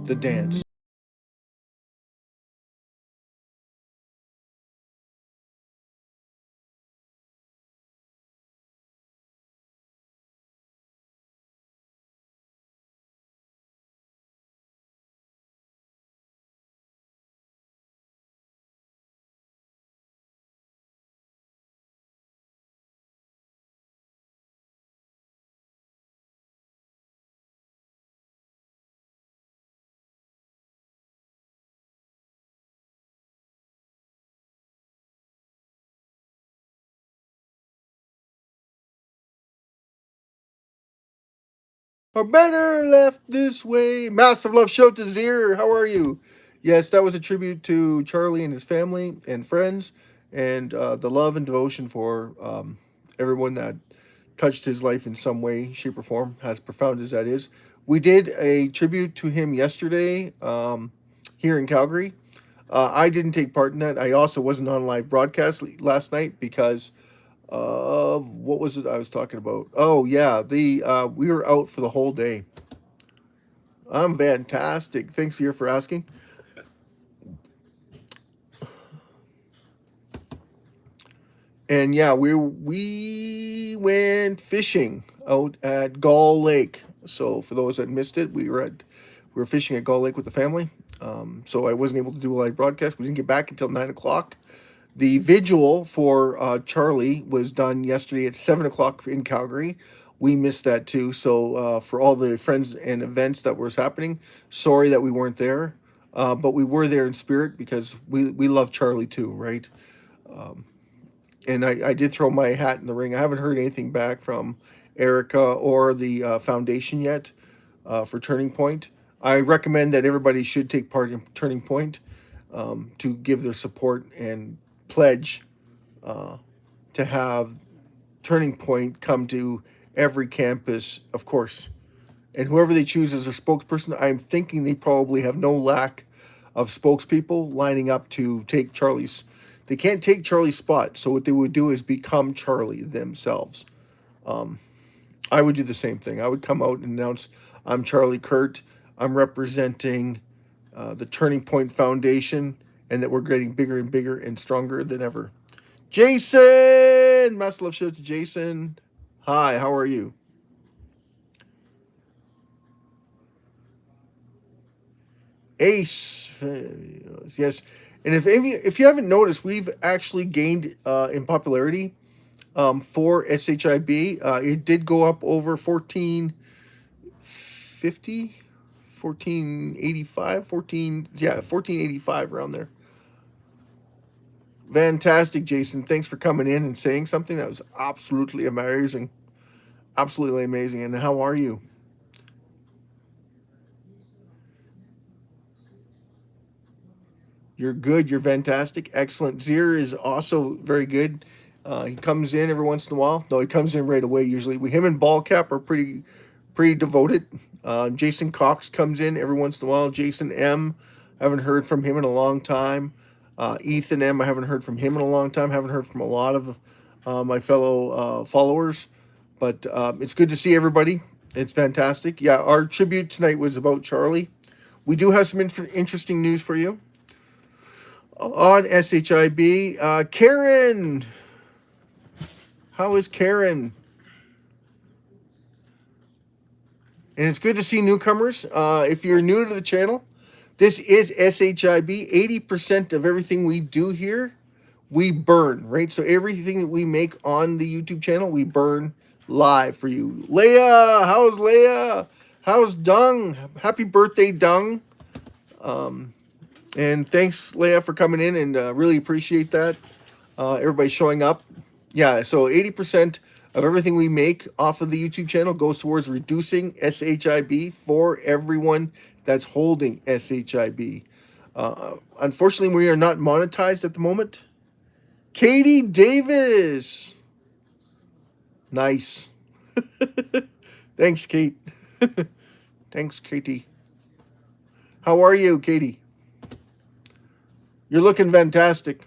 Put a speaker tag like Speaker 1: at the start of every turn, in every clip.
Speaker 1: the dance. Are better left this way. Massive love show to Zir. How are you? Yes, that was a tribute to Charlie and his family and friends, and the love and devotion for everyone that touched his life in some way, shape, or form, as profound as that is. We did a tribute to him yesterday here in Calgary. I didn't take part in that. I also wasn't on live broadcast last night because what was it I was talking about? Oh yeah, the we were out for the whole day. I'm fantastic. Thanks here for asking. And yeah, we went fishing out at Gull Lake. So for those that missed it, we were fishing at Gull Lake with the family. So I wasn't able to do a live broadcast. We didn't get back until 9 o'clock. The vigil for Charlie was done yesterday at 7 o'clock in Calgary. We missed that too. So for all the friends and events that was happening, sorry that we weren't there, but we were there in spirit because we love Charlie too, right? And I did throw my hat in the ring. I haven't heard anything back from Erica or the foundation yet for Turning Point. I recommend that everybody should take part in Turning Point to give their support and pledge to have Turning Point come to every campus, of course. And whoever they choose as a spokesperson, I'm thinking they probably have no lack of spokespeople lining up to take Charlie's. They can't take Charlie's spot, so what they would do is become Charlie themselves. I would do the same thing. I would come out and announce, I'm Charlie Kirk. I'm representing the Turning Point Foundation, and that we're getting bigger and bigger and stronger than ever. Jason! Massive love show to Jason. Hi, how are you? Ace. Yes. And if you haven't noticed, we've actually gained in popularity for SHIB. It did go up over 1450, 1485, 1485 around there. Fantastic, Jason. Thanks for coming in and saying something. That was absolutely amazing. Absolutely amazing. And how are you? You're good. You're fantastic. Excellent. Zir is also very good. He comes in every once in a while. No, he comes in right away usually. Him and Ballcap are pretty devoted. Jason Cox comes in every once in a while. Jason M. I haven't heard from him in a long time. Ethan M. I haven't heard from him in a long time. Haven't heard from a lot of my fellow followers. But it's good to see everybody. It's fantastic. Yeah, our tribute tonight was about Charlie. We do have some interesting news for you on SHIB. Karen, how is Karen? And it's good to see newcomers. If you're new to the channel, this is SHIB. 80% of everything we do here, we burn, right? So everything that we make on the YouTube channel, we burn live for you. Leia, how's Leia? How's Dung? Happy birthday, Dung. And thanks, Leia, for coming in, and really appreciate that. Everybody showing up. Yeah, so 80% of everything we make off of the YouTube channel goes towards reducing SHIB for everyone that's holding SHIB. Unfortunately, we are not monetized at the moment. Katie Davis. Nice. Thanks, Kate. Thanks, Katie. How are you, Katie? You're looking fantastic.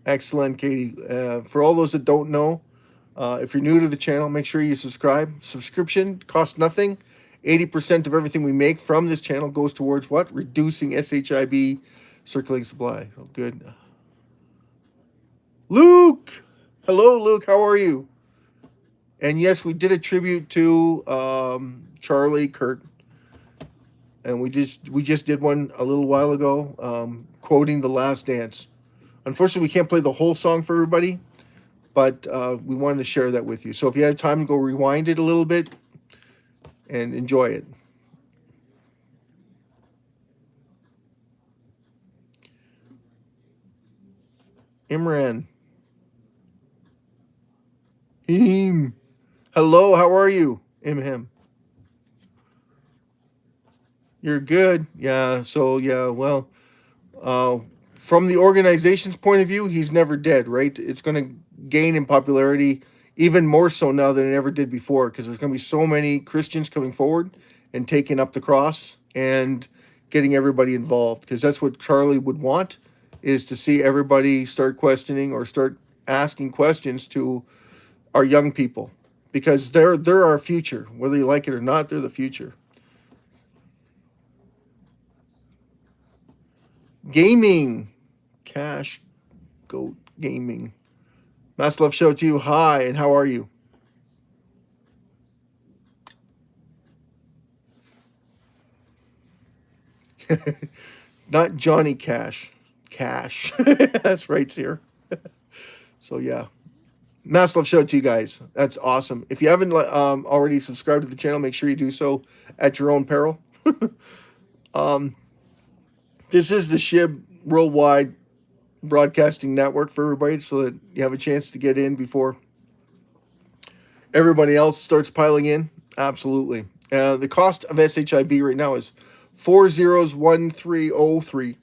Speaker 1: Excellent, Katie. For all those that don't know, if you're new to the channel, make sure you subscribe. Subscription costs nothing. 80% of everything we make from this channel goes towards what? Reducing SHIB circulating supply. Oh, good. Luke! Hello, Luke. How are you? And yes, we did a tribute to Charlie Kirk. And we just did one a little while ago, quoting The Last Dance. Unfortunately, we can't play the whole song for everybody, but we wanted to share that with you. So if you had time to go rewind it a little bit and enjoy it. Imran. Him. Hello, how are you? Him. You're good. Yeah, so yeah, well, from the organization's point of view, he's never dead, right? It's going to gain in popularity even more so now than it ever did before, because there's going to be so many Christians coming forward and taking up the cross and getting everybody involved, because that's what Charlie would want, is to see everybody start questioning or start asking questions to our young people, because they're our future. Whether you like it or not, they're the future. Gaming. Cash Goat Gaming. Mass love show to you. Hi, and how are you? Not Johnny Cash. Cash. That's right here. So yeah. Mass love show to you guys. That's awesome. If you haven't already subscribed to the channel, make sure you do so at your own peril. This is the SHIB Worldwide Broadcasting Network for everybody, so that you have a chance to get in before everybody else starts piling in. Absolutely. The cost of SHIB right now is 401303.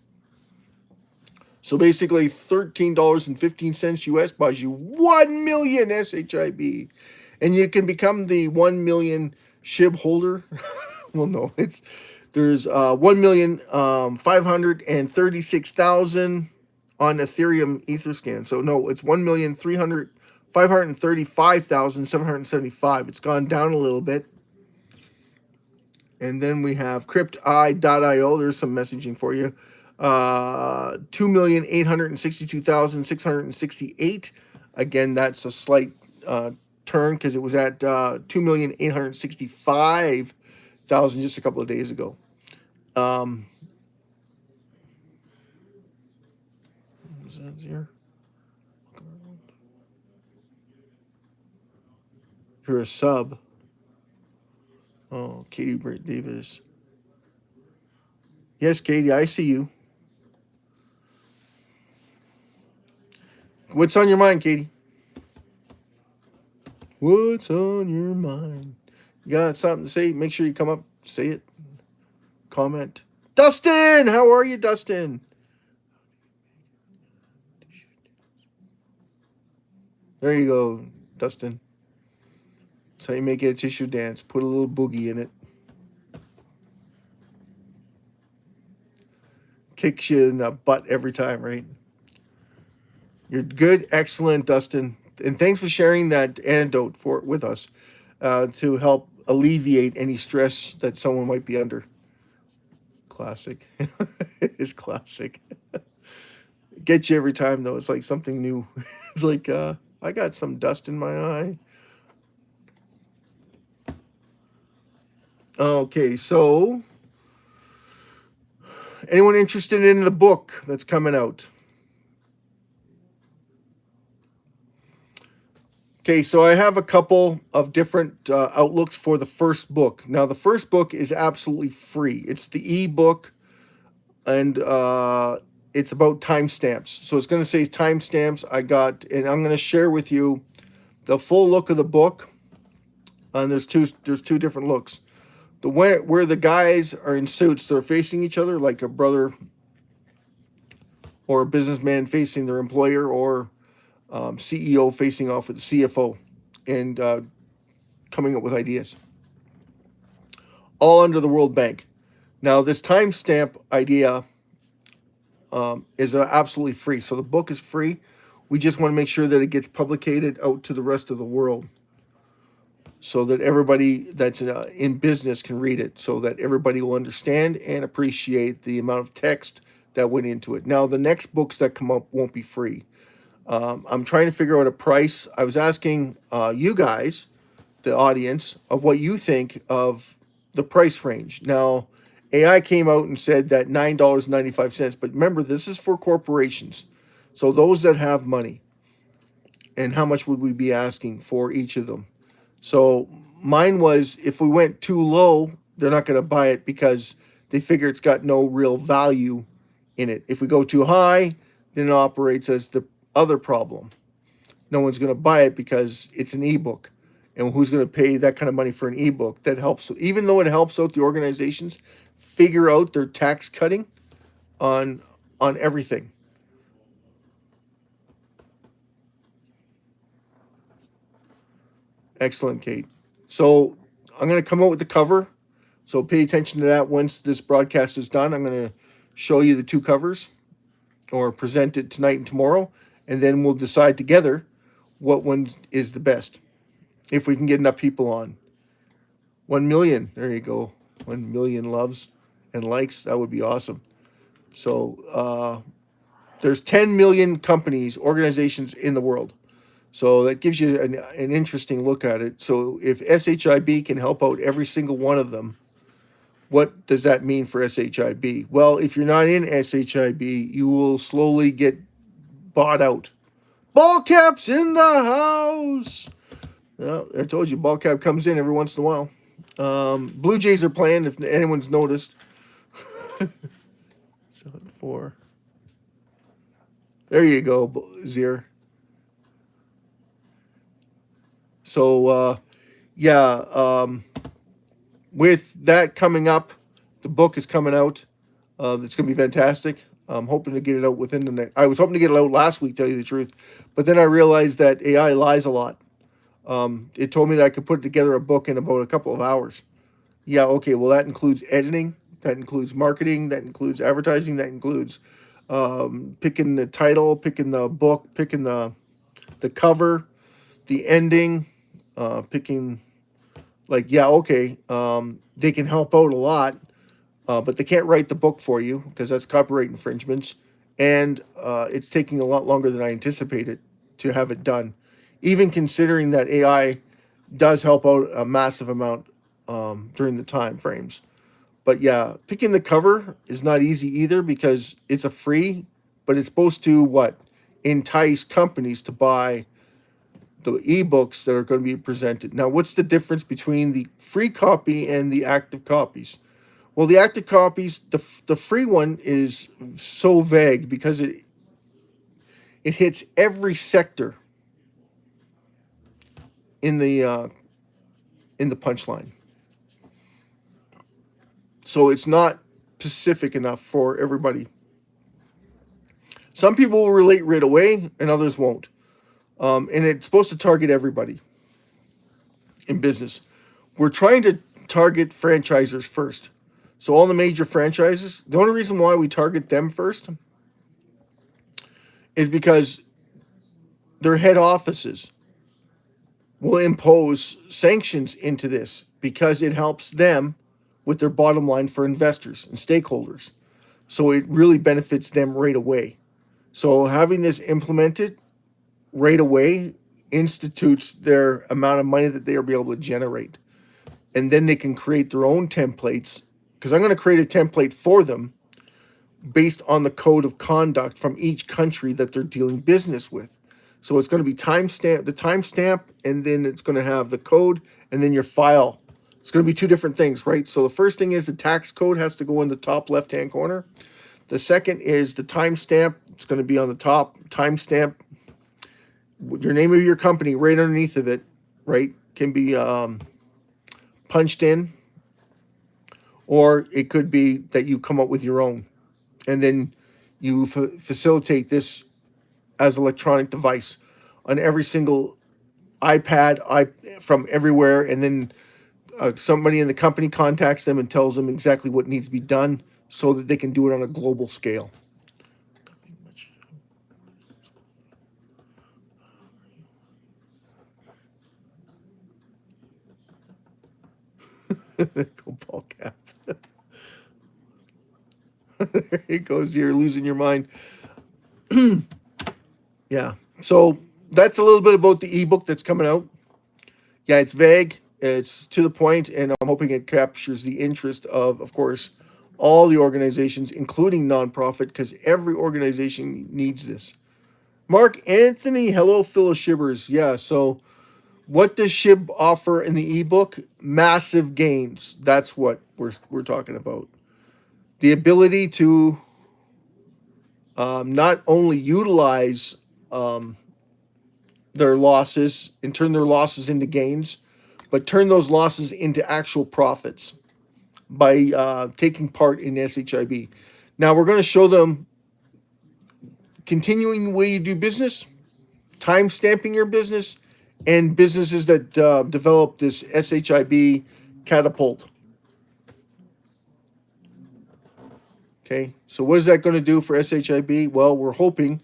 Speaker 1: So basically $13.15 US buys you 1 million SHIB. And you can become the 1 million SHIB holder. Well, no, there's 1,536,000 on Ethereum Etherscan. So no, it's 1,535,775. It's gone down a little bit. And then we have crypti.io. There's some messaging for you. 2,862,668. Again, that's a slight turn, because it was at 2,865,000 just a couple of days ago. Is that here? You're a sub. Oh, Katie Britt Davis. Yes, Katie, I see you. What's on your mind, Katie? What's on your mind? You got something to say? Make sure you come up, say it, comment. Dustin, how are you, Dustin? There you go, Dustin. That's how you make it a tissue dance. Put a little boogie in it. Kicks you in the butt every time, right? You're good, excellent, Dustin. And thanks for sharing that antidote with us to help alleviate any stress that someone might be under. Classic. It is classic. It gets you every time, though. It's like something new. It's like, I got some dust in my eye. Okay, so anyone interested in the book that's coming out? Okay, so I have a couple of different outlooks for the first book. Now, the first book is absolutely free. It's the ebook, and it's about timestamps. So it's going to say timestamps. And I'm going to share with you the full look of the book. And there's two different looks. The where the guys are in suits, they're facing each other, like a brother or a businessman facing their employer, or CEO facing off with the CFO, and coming up with ideas, all under the World Bank. Now, this timestamp idea is absolutely free. So the book is free. We just want to make sure that it gets publicated out to the rest of the world, so that everybody that's in business can read it, so that everybody will understand and appreciate the amount of text that went into it. Now, the next books that come up won't be free. I'm trying to figure out a price. I was asking you guys, the audience, of what you think of the price range. Now, AI came out and said that $9.95, but remember, this is for corporations. So those that have money, and how much would we be asking for each of them? So mine was, if we went too low, they're not going to buy it because they figure it's got no real value in it. If we go too high, then it operates as the other problem. No one's going to buy it because it's an ebook. And who's going to pay that kind of money for an ebook that helps, even though it helps out the organizations figure out their tax cutting on everything. Excellent, Kate. So I'm going to come out with the cover. So pay attention to that once this broadcast is done. I'm going to show you the two covers, or present it tonight and tomorrow, and then we'll decide together what one is the best, if we can get enough people on. 1 million, there you go. 1 million loves and likes, that would be awesome. So there's 10 million companies, organizations in the world. So that gives you an interesting look at it. So if SHIB can help out every single one of them, what does that mean for SHIB? Well, if you're not in SHIB, you will slowly get bought out. Ball caps in the house. Well, I told you, ball cap comes in every once in a while. Blue Jays are playing, if anyone's noticed. 7-4. There you go, Zier. So, with that coming up, the book is coming out. It's going to be fantastic. I'm hoping to get it out within the next. I was hoping to get it out last week, tell you the truth, but then I realized that AI lies a lot. It told me that I could put together a book in about a couple of hours. Yeah, okay. Well, that includes editing, that includes marketing, that includes advertising, that includes picking the title, picking the book, picking the cover, the ending, picking. Like, yeah, okay. They can help out a lot. But they can't write the book for you because that's copyright infringements. And it's taking a lot longer than I anticipated to have it done. Even considering that AI does help out a massive amount during the time frames. But yeah, picking the cover is not easy either because it's a free, but it's supposed to what? Entice companies to buy the ebooks that are going to be presented. Now, what's the difference between the free copy and the active copies? Well, the active copies, the free one is so vague because it hits every sector in the punchline. So it's not specific enough for everybody. Some people will relate right away, and others won't. And it's supposed to target everybody in business. We're trying to target franchisers first. So all the major franchises, the only reason why we target them first is because their head offices will impose sanctions into this because it helps them with their bottom line for investors and stakeholders. So it really benefits them right away. So having this implemented right away institutes their amount of money that they will be able to generate. And then they can create their own templates, because I'm going to create a template for them based on the code of conduct from each country that they're dealing business with. So it's going to be the timestamp, and then it's going to have the code, and then your file. It's going to be two different things, right? So the first thing is the tax code has to go in the top left-hand corner. The second is the timestamp. It's going to be on the top timestamp. Your name of your company right underneath of it, right, can be punched in, or it could be that you come up with your own, and then you facilitate this as electronic device on every single iPad from everywhere, and then somebody in the company contacts them and tells them exactly what needs to be done so that they can do it on a global scale. Go ball cap. There it goes. You're losing your mind. Yeah. So that's a little bit about the ebook that's coming out. Yeah, it's vague. It's to the point, and I'm hoping it captures the interest of course, all the organizations, including nonprofit, because every organization needs this. Mark Anthony, hello, fellow Shibbers. Yeah, so what does SHIB offer in the ebook? Massive gains. That's what we're talking about. The ability to not only utilize um, their losses and turn their losses into gains, but turn those losses into actual profits by taking part in SHIB. Now we're going to show them continuing the way you do business, time stamping your business, and businesses that develop this SHIB catapult. Okay, so what is that going to do for SHIB? Well, we're hoping,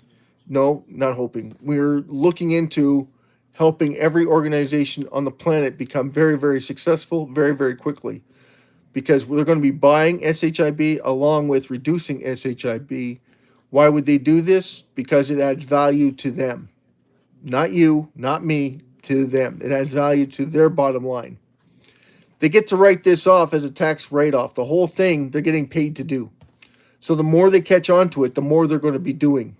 Speaker 1: no, not hoping, we're looking into helping every organization on the planet become very, very successful very, very quickly. Because we're going to be buying SHIB along with reducing SHIB. Why would they do this? Because it adds value to them. Not you, not me, to them. It adds value to their bottom line. They get to write this off as a tax write-off. The whole thing they're getting paid to do. So the more they catch on to it, the more they're going to be doing.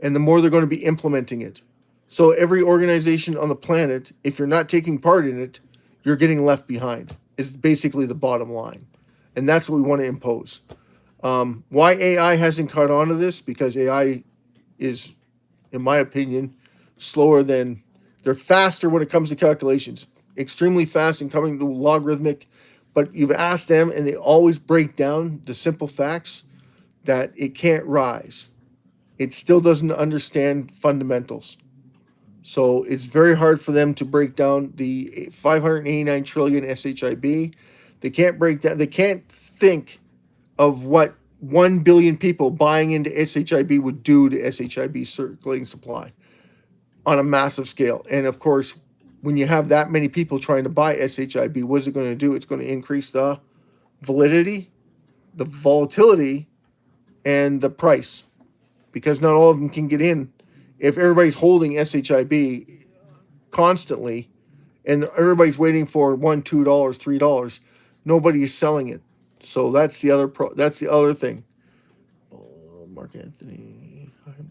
Speaker 1: And the more they're going to be implementing it. So every organization on the planet, if you're not taking part in it, you're getting left behind, is basically the bottom line. And that's what we want to impose. Why AI hasn't caught on to this? Because AI is, in my opinion, slower than, they're faster when it comes to calculations. Extremely fast in coming to logarithmic. But you've asked them and they always break down the simple facts that it can't rise. It still doesn't understand fundamentals. So it's very hard for them to break down the 589 trillion SHIB. They can't break down, they can't think of what 1 billion people buying into SHIB would do to SHIB circulating supply on a massive scale. And of course, when you have that many people trying to buy SHIB, what is it going to do? It's going to increase the validity, the volatility, and the price, because not all of them can get in. If everybody's holding SHIB constantly and everybody's waiting for $1, $2, $3, nobody is selling it. So that's the other that's the other thing. Oh, Mark Anthony, I don't.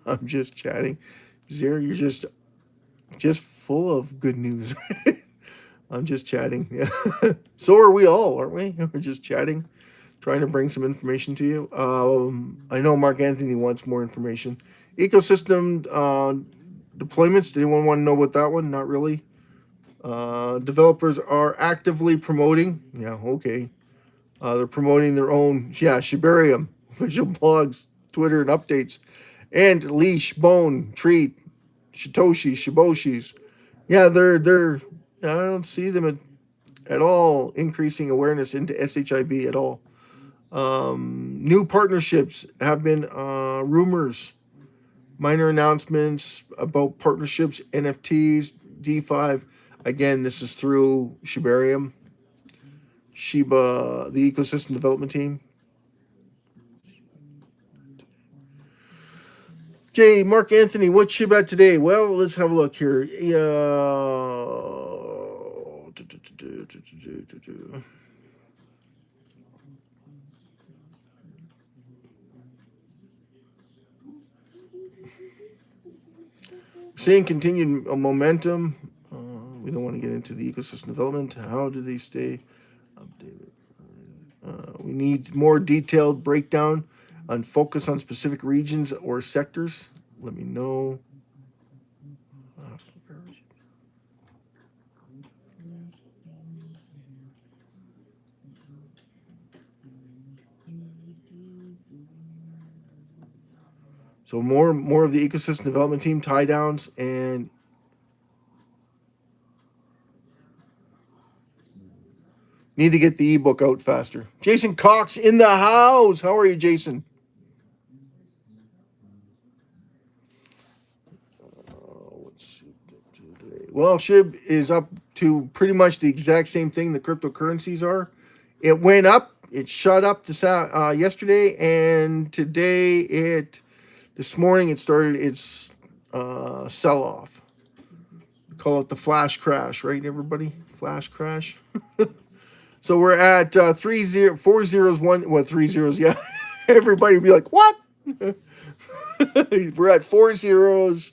Speaker 1: I'm just chatting. Zero, you're just full of good news. I'm just chatting. Yeah. So are we all, aren't we? We're just chatting, trying to bring some information to you. I know Mark Anthony wants more information. Ecosystem deployments. Did anyone want to know about that one? Not really. Developers are actively promoting. Yeah, okay. They're promoting their own, yeah, Shibarium, official blogs, Twitter, and updates. And leash, bone, treat, Shitoshi, Shiboshis. Yeah, they're. I don't see them at all increasing awareness into SHIB at all. New partnerships have been rumors, minor announcements about partnerships, NFTs, D5. Again, this is through Shibarium, Shiba, the ecosystem development team. Okay, Mark Anthony, what's Shiba today? Well, let's have a look here. Seeing continued momentum. We don't want to get into the ecosystem development. How do they stay updated? We need more detailed breakdown and focus on specific regions or sectors. Let me know. So more of the ecosystem development team tie downs, and need to get the ebook out faster. Jason Cox in the house. How are you, Jason? Well, SHIB is up to pretty much the exact same thing the cryptocurrencies are. It went up. It shot up yesterday, and today this morning it started its sell-off. Call it the flash crash, right, everybody? Flash crash. So we're at 4 zeros, 1, well, 3 zeros, yeah. Everybody would be like, what? We're at 4 zeros,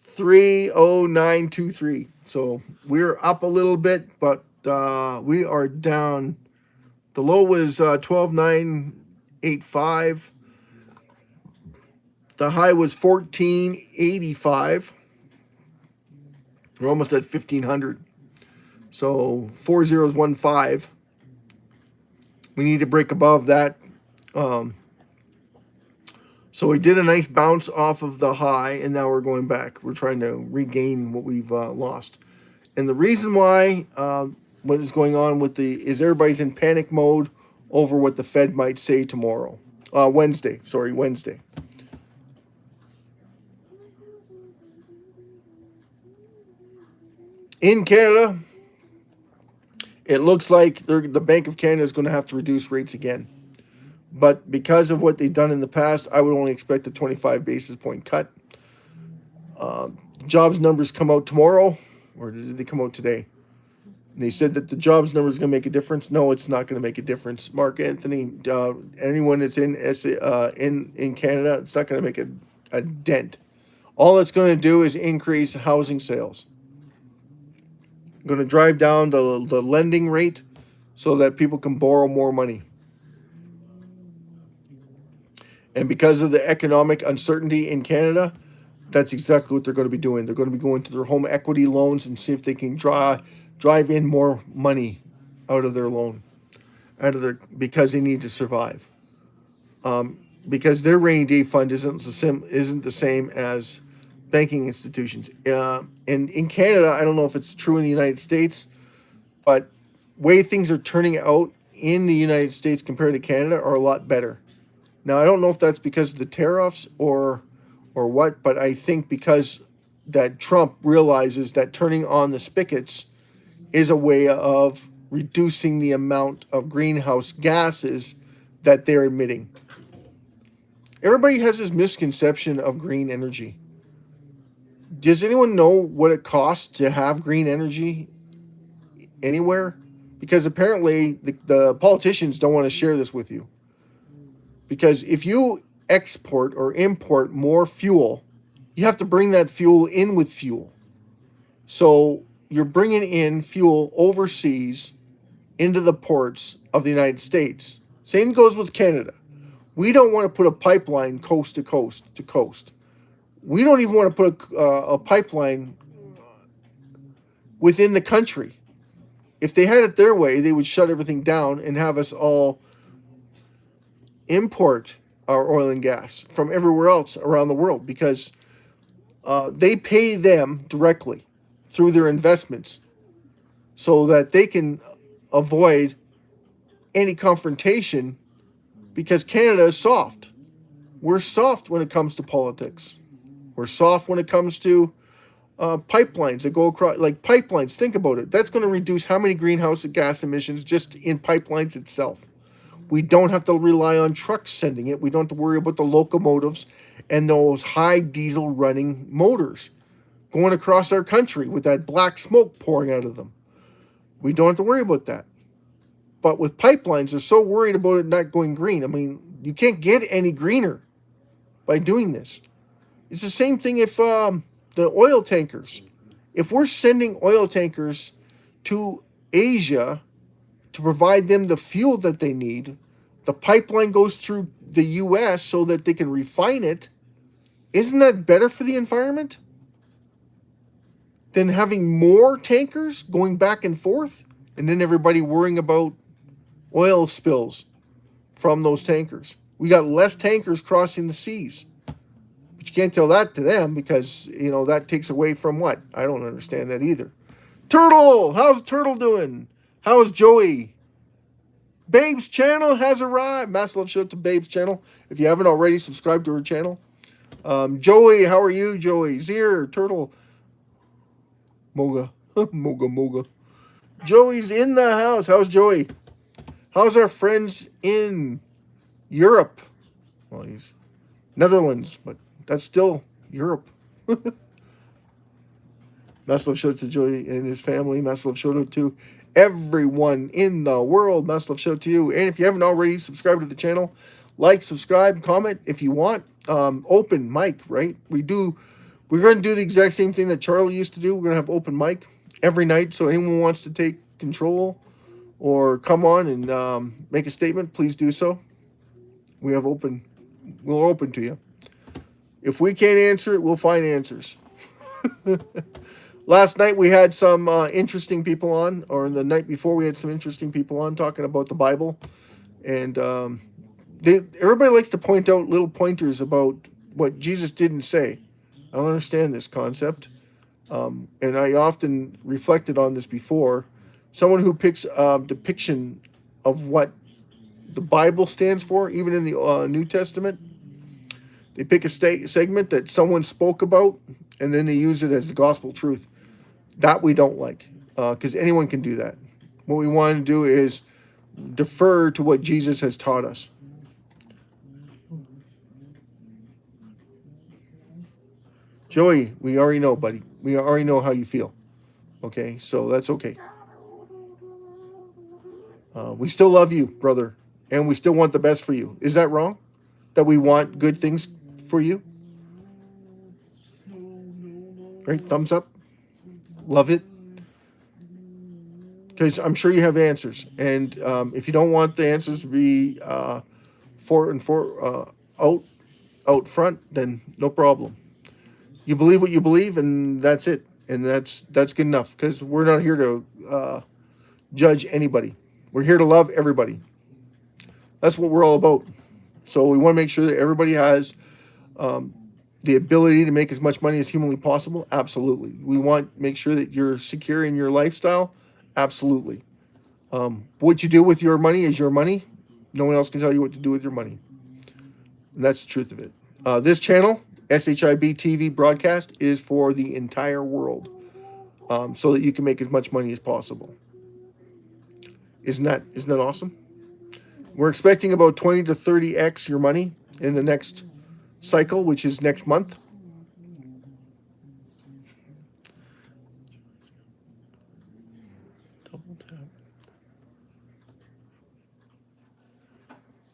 Speaker 1: 30923. So we're up a little bit, but we are down. The low was 12985. The high was 1485. We're almost at 1500. So 4015. We need to break above that. So we did a nice bounce off of the high, and now we're going back. We're trying to regain what we've lost. And the reason why, what is going on is everybody's in panic mode over what the Fed might say tomorrow. Wednesday. In Canada, it looks like the Bank of Canada is going to have to reduce rates again. But because of what they've done in the past, I would only expect a 25 basis point cut. Jobs numbers come out tomorrow, or did they come out today? And they said that the jobs number is going to make a difference. No, it's not going to make a difference. Mark Anthony, anyone that's in Canada, it's not going to make a dent. All it's going to do is increase housing sales. Going to drive down the lending rate so that people can borrow more money. And because of the economic uncertainty in Canada, that's exactly what they're going to be doing. They're going to be going to their home equity loans and see if they can drive in more money out of their loan, because they need to survive. Because their rainy day fund isn't the same as banking institutions. And in Canada, I don't know if it's true in the United States, but way things are turning out in the United States compared to Canada are a lot better. Now, I don't know if that's because of the tariffs or what, but I think because that Trump realizes that turning on the spigots is a way of reducing the amount of greenhouse gases that they're emitting. Everybody has this misconception of green energy. Does anyone know what it costs to have green energy anywhere? Because apparently the politicians don't want to share this with you. Because if you export or import more fuel, you have to bring that fuel in with fuel. So you're bringing in fuel overseas into the ports of the United States. Same goes with Canada. We don't want to put a pipeline coast to coast to coast. We don't even want to put a pipeline within the country. If they had it their way, they would shut everything down and have us all import our oil and gas from everywhere else around the world, because they pay them directly through their investments so that they can avoid any confrontation, because Canada is soft. We're soft when it comes to politics. We're soft when it comes to pipelines that go across, like pipelines. Think about it. That's going to reduce how many greenhouse gas emissions just in pipelines itself. We don't have to rely on trucks sending it. We don't have to worry about the locomotives and those high diesel running motors going across our country with that black smoke pouring out of them. We don't have to worry about that. But with pipelines, they're so worried about it not going green. I mean, you can't get any greener by doing this. It's the same thing if the oil tankers. If we're sending oil tankers to Asia to provide them the fuel that they need, the pipeline goes through the U.S. so that they can refine it. Isn't that better for the environment than having more tankers going back and forth and then everybody worrying about oil spills from those tankers? We got less tankers crossing the seas. can't tell that to them because, you know, that takes away from what? I don't understand that either. Turtle! How's Turtle doing? How's Joey? Babe's channel has arrived. Massive love shout out to Babe's channel. If you haven't already, subscribe to her channel. Joey, how are you, Joey? Zier, Turtle. Moga. Moga. Joey's in the house. How's Joey? How's our friends in Europe? Well, he's Netherlands, but that's still Europe. Massive love shout out to Joey and his family. Massive love shout out to everyone in the world. Massive love shout out to you. And if you haven't already, subscribe to the channel. Like, subscribe, comment if you want. Open mic, right? We're going to do the exact same thing that Charlie used to do. We're going to have open mic every night. So anyone wants to take control or come on and make a statement, please do so. We're open to you. If we can't answer it, we'll find answers. Last night we had some interesting people on, or the night before we had some interesting people on talking about the Bible. And everybody likes to point out little pointers about what Jesus didn't say. I don't understand this concept. And I often reflected on this before. Someone who picks a depiction of what the Bible stands for, even in the New Testament, they pick a segment that someone spoke about, and then they use it as the gospel truth. That we don't like, because anyone can do that. What we want to do is defer to what Jesus has taught us. Joey, we already know, buddy. We already know how you feel. Okay, so that's okay. We still love you, brother, and we still want the best for you. Is that wrong? That we want good things for you? Right? Thumbs up. Love it. Because I'm sure you have answers. And if you don't want the answers to be out front, then no problem. You believe what you believe, and that's it. And that's good enough. Because we're not here to judge anybody. We're here to love everybody. That's what we're all about. So we want to make sure that everybody has the ability to make as much money as humanly possible. Absolutely. We want to make sure that you're secure in your lifestyle. Absolutely. What you do with your money is your money. No one else can tell you what to do with your money. And that's the truth of it. This channel, SHIB TV broadcast, is for the entire world, so that you can make as much money as possible. Isn't that awesome? We're expecting about 20 to 30x your money in the next cycle, which is next month.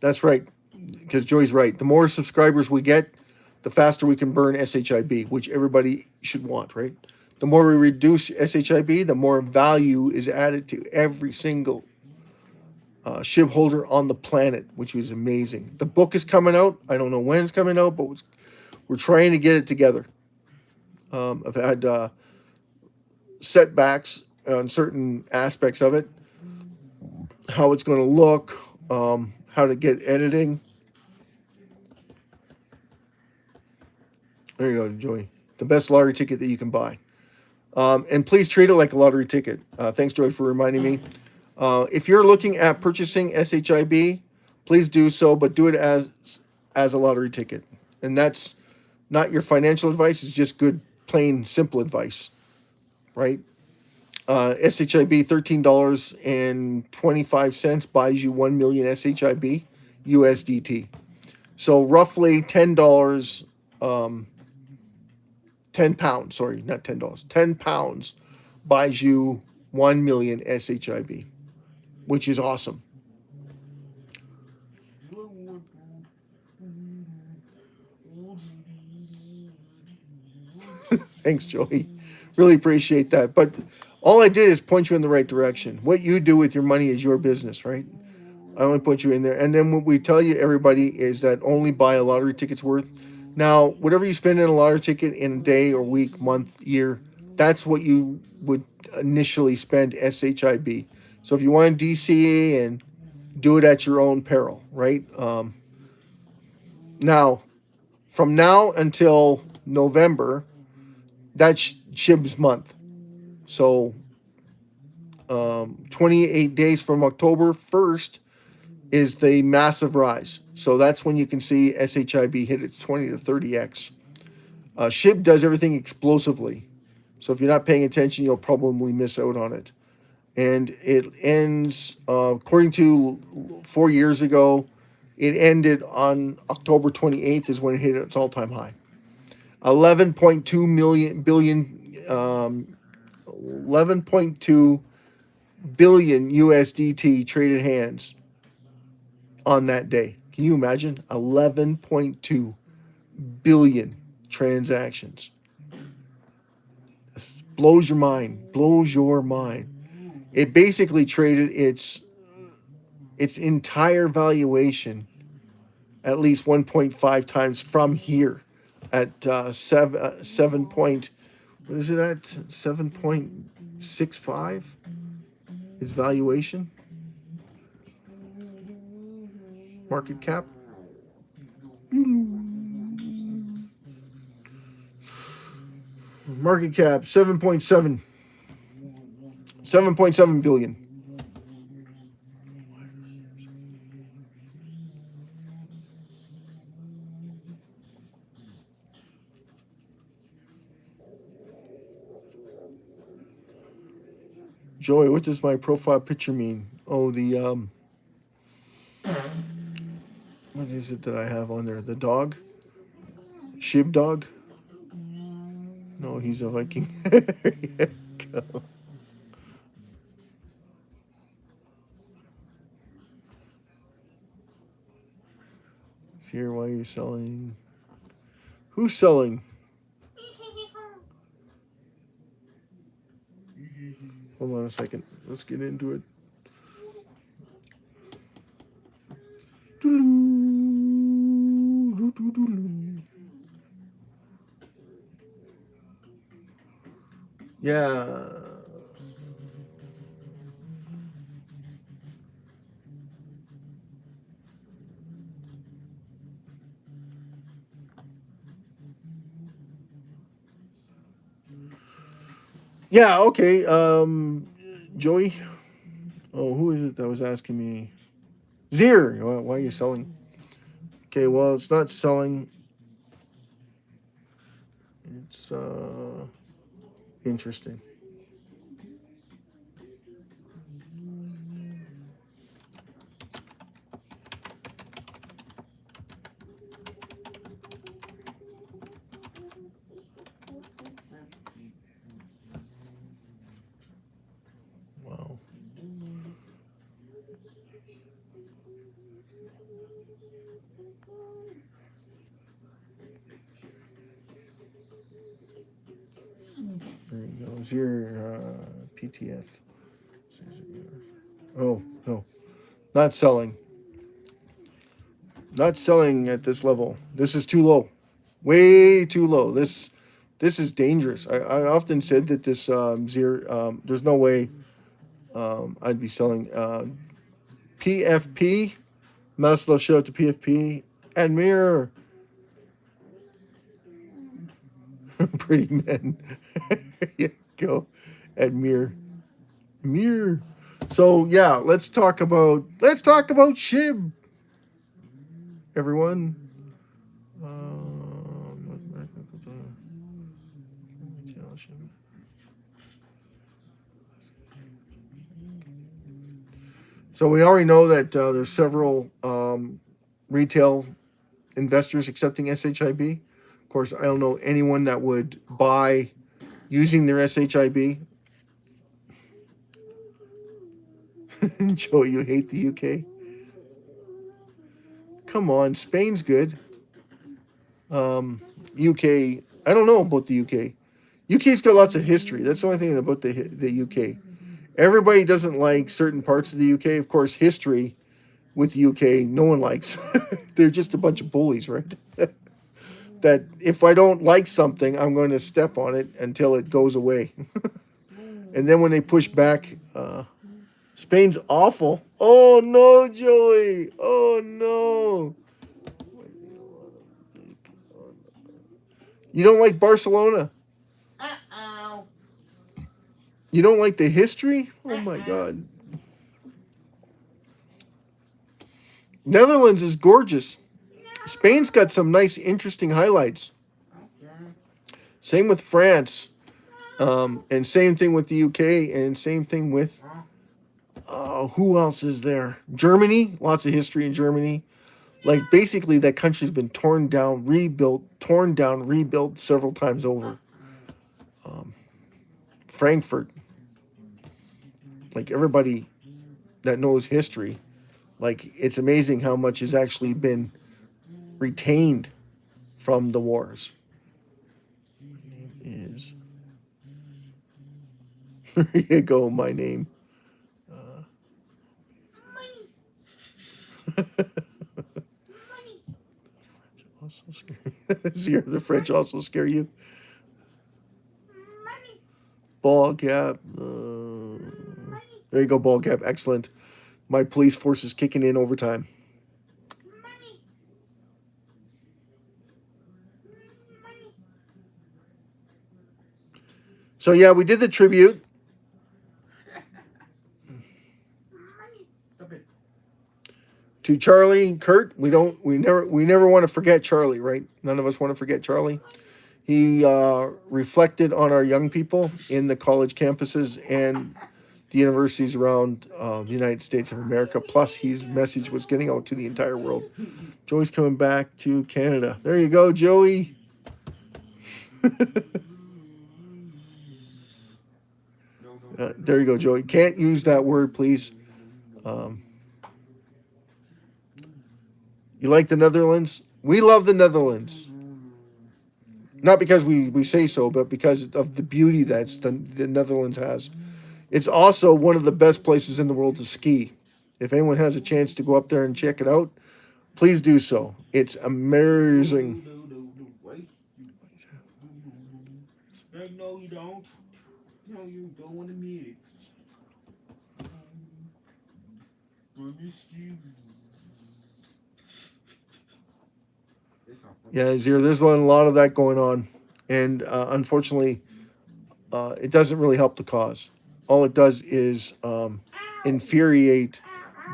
Speaker 1: That's right, because Joy's right. The more subscribers we get, the faster we can burn SHIB, which everybody should want, right? The more we reduce SHIB, the more value is added to every single SHIB holder on the planet, which is amazing. The book is coming out. I don't know when it's coming out, but we're trying to get it together. I've had setbacks on certain aspects of it, how it's going to look, how to get editing. There you go, Joey. The best lottery ticket that you can buy. And please treat it like a lottery ticket. Thanks, Joey, for reminding me. If you're looking at purchasing SHIB, please do so, but do it as a lottery ticket. And that's not your financial advice. It's just good, plain, simple advice, right? SHIB, $13.25 buys you 1 million SHIB USDT. So roughly $10, 10 pounds, sorry, not $10, 10 pounds buys you 1 million SHIB, which is awesome. Thanks, Joey. Really appreciate that. But all I did is point you in the right direction. What you do with your money is your business, right? I only put you in there. And then what we tell you, everybody, is that only buy a lottery ticket's worth. Now, whatever you spend in a lottery ticket in a day or week, month, year, that's what you would initially spend SHIB. So if you want DCA, and do it at your own peril, right? Now, from now until November, that's SHIB's month. So 28 days from October 1st is the massive rise. So that's when you can see SHIB hit its 20 to 30x. SHIB does everything explosively. So if you're not paying attention, you'll probably miss out on it. And it ends, according to 4 years ago, it ended on October 28th is when it hit its all-time high. 11.2 billion USDT traded hands on that day. Can you imagine? 11.2 billion transactions. Blows your mind. Blows your mind. It basically traded its entire valuation at least 1.5 times from here at 7 point, what is it at? 7.65 its valuation. Market cap. Market cap 7.7 billion. Joey, what does my profile picture mean? Oh, the what is it that I have on there? The dog? SHIB dog? No, he's a Viking. There you go. It's here. Why are you selling? Who's selling? Hold on a second. Let's get into it. Yeah. Yeah, okay. Joey. Oh, who is it that was asking me? Zier. Why are you selling? Okay, well, it's not selling. It's interesting. Wow. There you go. Zier PTF. Oh, no. Not selling. Not selling at this level. This is too low. Way too low. This is dangerous. I often said that this Zier, there's no way I'd be selling. PFP. Maslow show up to PFP. And mirror. Pretty men. There you go. Admire. Mirror. So yeah, let's talk about SHIB. Everyone. So we already know that there's several retail investors accepting SHIB. Of course, I don't know anyone that would buy using their SHIB. Joe, you hate the UK? Come on, Spain's good. UK, I don't know about the UK. UK's got lots of history. That's the only thing about the UK. Everybody doesn't like certain parts of the UK. Of course, history with the UK, no one likes. They're just a bunch of bullies, right? That if I don't like something, I'm going to step on it until it goes away. And then when they push back, Spain's awful. Oh no, Joey. Oh no. You don't like Barcelona?
Speaker 2: Uh-oh.
Speaker 1: You don't like the history? Oh my God. Netherlands is gorgeous. Spain's got some nice, interesting highlights.
Speaker 2: Okay.
Speaker 1: Same with France. And same thing with the UK. And same thing with, who else is there? Germany. Lots of history in Germany. Like, basically, that country's been torn down, rebuilt several times over. Frankfurt. Like, everybody that knows history, like, it's amazing how much has actually been retained from the wars. My name is. There you go, my name. The French also scare you. Ball cap. There you go, ball cap. Excellent. My police force is kicking in overtime. So yeah, we did the tribute. To Charlie Kirk. We never want to forget Charlie, right? None of us want to forget Charlie. He reflected on our young people in the college campuses and the universities around the United States of America. Plus, his message was getting out to the entire world. Joey's coming back to Canada. There you go, Joey. There you go, Joey. Can't use that word, please. You like the Netherlands? We love the Netherlands. Not because we say so, but because of the beauty that the Netherlands has. It's also one of the best places in the world to ski. If anyone has a chance to go up there and check it out, please do so. It's amazing.
Speaker 2: No, you don't. No, you don't want to meet it.
Speaker 1: Yeah, there's a lot of that going on. And unfortunately, it doesn't really help the cause. All it does is infuriate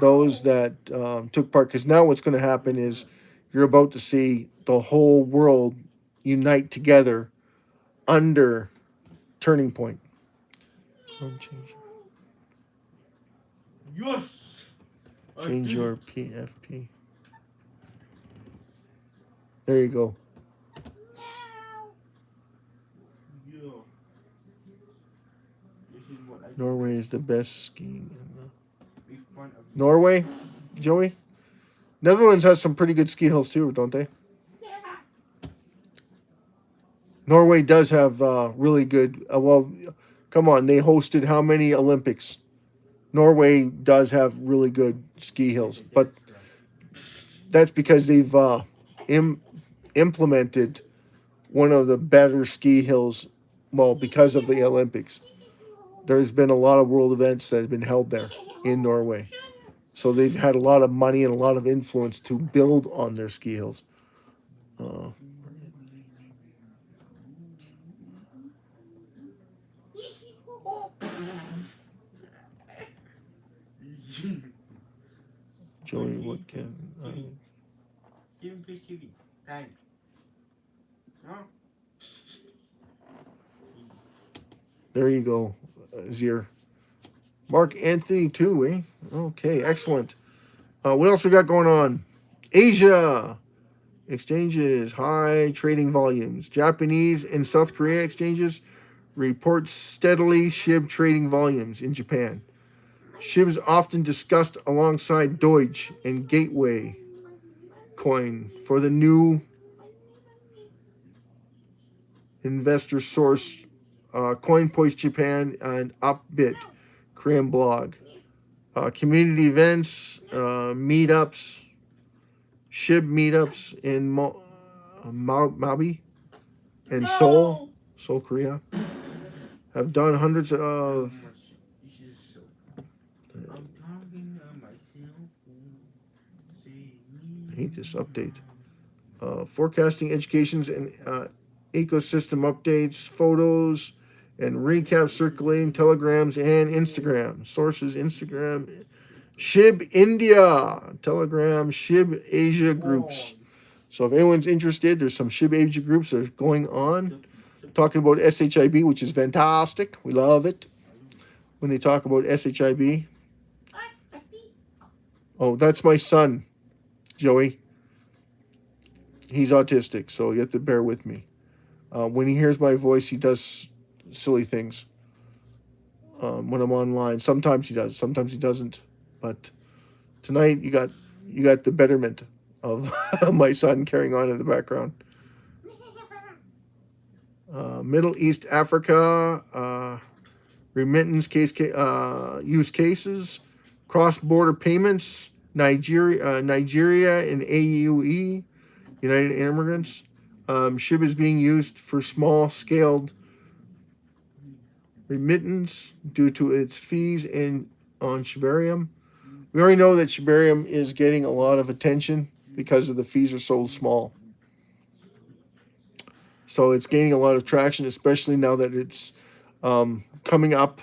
Speaker 1: those that took part. Because now what's going to happen is you're about to see the whole world unite together under Turning Point.
Speaker 2: Yes!
Speaker 1: Change your PFP. There you go. Norway is the best skiing. Norway, Joey? Netherlands has some pretty good ski hills too, don't they? Norway does have really good. Well, come on, they hosted how many Olympics? Norway does have really good ski hills, but that's because they've implemented one of the better ski hills. Well, because of the Olympics, there's been a lot of world events that have been held there in Norway. So they've had a lot of money and a lot of influence to build on their ski hills. Joey, what can There you go, Zier. Mark Anthony too, eh? Okay, excellent. What else we got going on? Asia exchanges, high trading volumes. Japanese and South Korea exchanges report steadily SHIB trading volumes in Japan. SHIB is often discussed alongside Deutsche and Gateway coin for the new investor source, CoinPoist Japan and Upbit Korean blog. Community events, meetups, SHIB meetups in Mabi and Seoul, Korea, have done hundreds of. I hate this update. Forecasting educations and ecosystem updates, photos, and recap circulating telegrams and Instagram. Sources Instagram, SHIB India, Telegram, SHIB Asia groups. So if anyone's interested, there's some SHIB Asia groups that are going on, talking about SHIB, which is fantastic. We love it when they talk about SHIB. Oh, that's my son, Joey. He's autistic, so you have to bear with me. When he hears my voice, he does silly things when I'm online. Sometimes he does, sometimes he doesn't. But tonight you got the betterment of my son carrying on in the background. Middle East, Africa, remittance use cases, cross-border payments, Nigeria and AUE, United Immigrants. SHIB is being used for small-scaled remittance due to its fees on Shibarium. We already know that Shibarium is getting a lot of attention because of the fees are so small. So it's gaining a lot of traction, especially now that it's coming up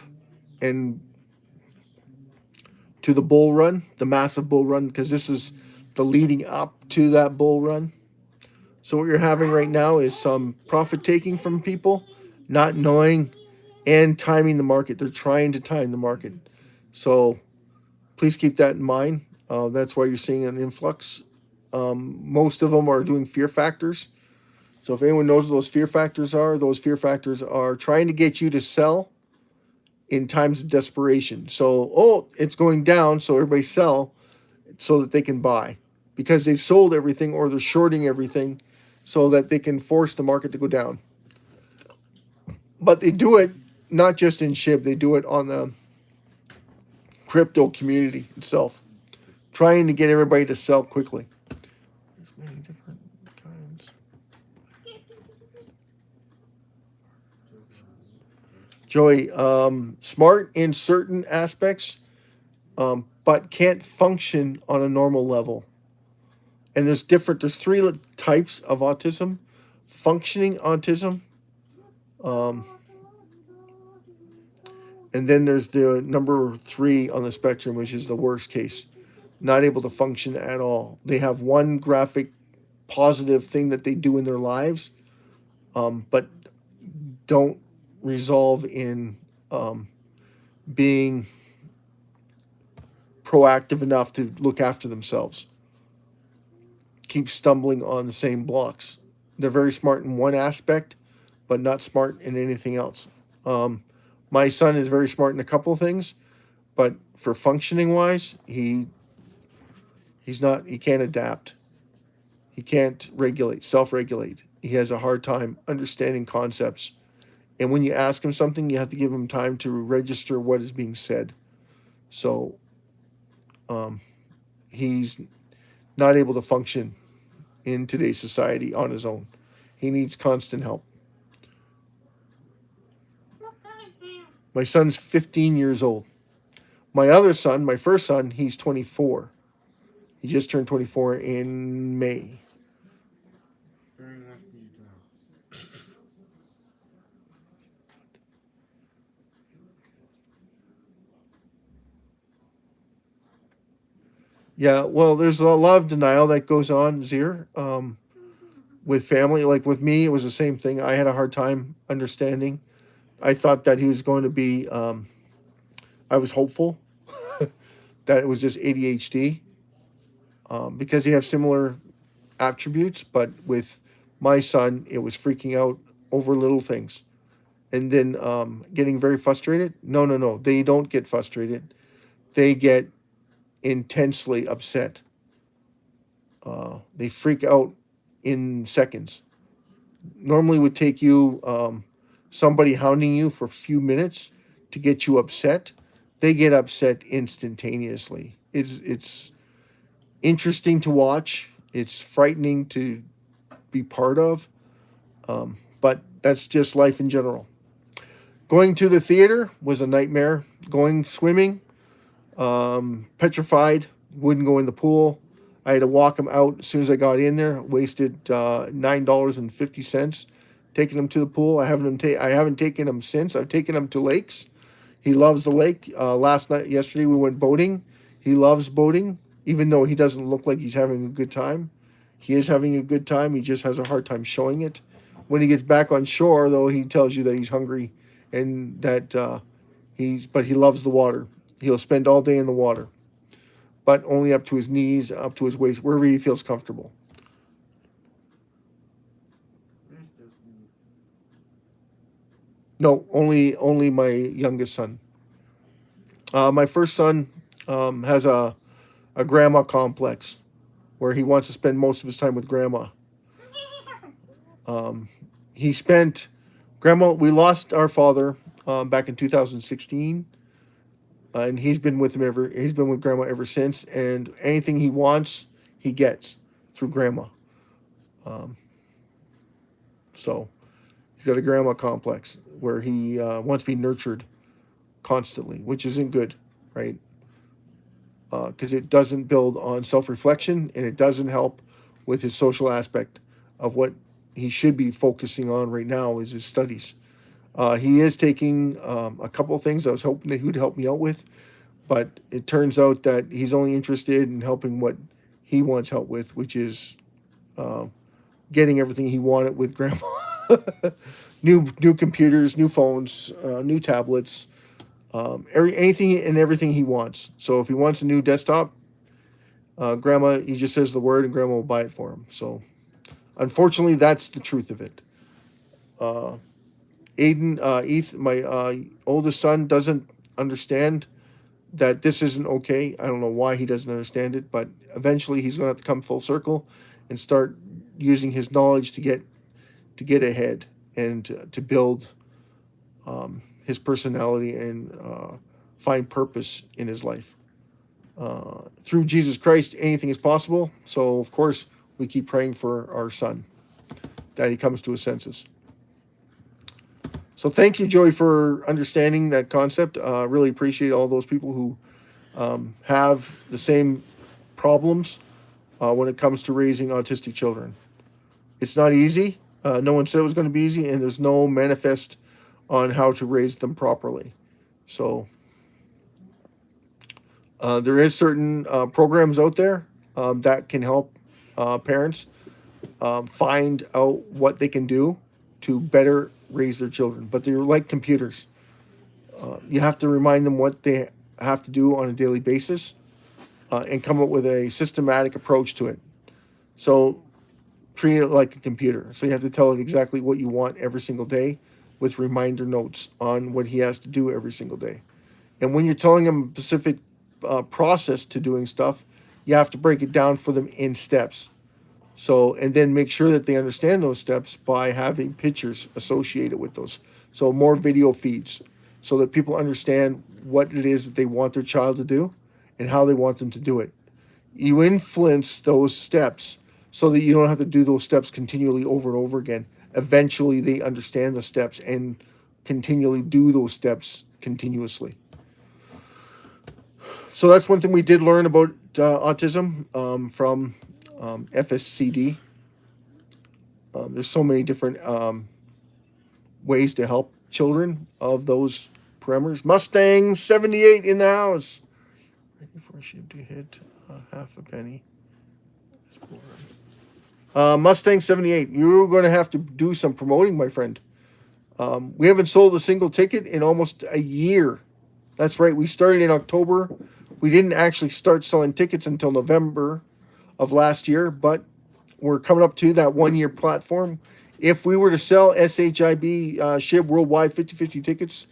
Speaker 1: and to the bull run, the massive bull run, because this is the leading up to that bull run. So what you're having right now is some profit taking from people, not knowing and timing the market. They're trying to time the market. So please keep that in mind. That's why you're seeing an influx. Most of them are doing fear factors. So if anyone knows what those fear factors are trying to get you to sell in times of desperation. So, oh, it's going down, so everybody sell so that they can buy. Because they've sold everything or they're shorting everything so that they can force the market to go down. But they do it not just in SHIB, they do it on the crypto community itself, trying to get everybody to sell quickly. There's many different kinds. Joey, smart in certain aspects, but can't function on a normal level. And there's three types of autism: functioning autism, and then there's the number 3 on the spectrum, which is the worst case, not able to function at all. They have one graphic positive thing that they do in their lives, but don't resolve in being proactive enough to look after themselves. Keep stumbling on the same blocks. They're very smart in one aspect, but not smart in anything else. My son is very smart in a couple of things, but for functioning wise, he can't adapt. He can't self-regulate. He has a hard time understanding concepts. And when you ask him something, you have to give him time to register what is being said. So he's not able to function in today's society on his own. He needs constant help. My son's 15 years old. My other son, my first son, he's 24. He just turned 24 in May. Yeah, well, there's a lot of denial that goes on, Zir, with family. Like with me, it was the same thing. I had a hard time understanding. I thought that he was going to be, I was hopeful that it was just ADHD because they have similar attributes. But with my son, it was freaking out over little things. And then getting very frustrated. No. They don't get frustrated. They get intensely upset. They freak out in seconds. Normally would take you somebody hounding you for a few minutes to get you upset. They get upset instantaneously. It's interesting to watch. It's frightening to be part of. But that's just life in general. Going to the theater was a nightmare. Going swimming, petrified, wouldn't go in the pool. I had to walk him out as soon as I got in there. Wasted $9.50 taken him to the pool. I haven't taken him since. I've taken him to lakes. He loves the lake. Yesterday we went boating. He loves boating, even though he doesn't look like he's having a good time. He is having a good time. He just has a hard time showing it. When he gets back on shore, though, he tells you that he's hungry and that but he loves the water. He'll spend all day in the water, but only up to his knees, up to his waist, wherever he feels comfortable. No, only my youngest son. My first son has a grandma complex where he wants to spend most of his time with grandma. He spent grandma. We lost our father back in 2016, and he's been with grandma ever since. And anything he wants, he gets through grandma. So he's got a grandma complex where he wants to be nurtured constantly, which isn't good, right? Because it doesn't build on self-reflection, and it doesn't help with his social aspect of what he should be focusing on right now is his studies. He is taking a couple of things I was hoping that he would help me out with, but it turns out that he's only interested in helping what he wants help with, which is getting everything he wanted with grandma. new computers, new phones, new tablets, anything and everything he wants. So if he wants a new desktop, grandma, he just says the word and grandma will buy it for him. So unfortunately, that's the truth of it. My oldest son doesn't understand that this isn't okay. I don't know why he doesn't understand it, but eventually he's going to have to come full circle and start using his knowledge to get ahead and to build his personality and find purpose in his life. Through Jesus Christ, anything is possible. So, of course, we keep praying for our son, that he comes to his senses. So thank you, Joey, for understanding that concept. Really appreciate all those people who have the same problems when it comes to raising autistic children. It's not easy. No one said it was going to be easy, and there's no manifest on how to raise them properly. So there is certain programs out there that can help parents find out what they can do to better raise their children. But they're like computers. You have to remind them what they have to do on a daily basis and come up with a systematic approach to it. So treat it like a computer. So you have to tell it exactly what you want every single day with reminder notes on what he has to do every single day. And when you're telling him a specific process to doing stuff, you have to break it down for them in steps. So, and then make sure that they understand those steps by having pictures associated with those. So more video feeds so that people understand what it is that they want their child to do and how they want them to do it. You influence those steps so that you don't have to do those steps continually over and over again. Eventually they understand the steps and continually do those steps continuously. So that's one thing we did learn about autism from FSCD. There's so many different ways to help children of those parameters. Mustang 78 in the house. Right before SHIB to hit half a penny. Mustang 78. You're going to have to do some promoting, my friend. We haven't sold a single ticket in almost a year. That's right. We started in October. We didn't actually start selling tickets until November of last year, but we're coming up to that 1 year platform. If we were to sell SHIB SHIB worldwide 50/50 tickets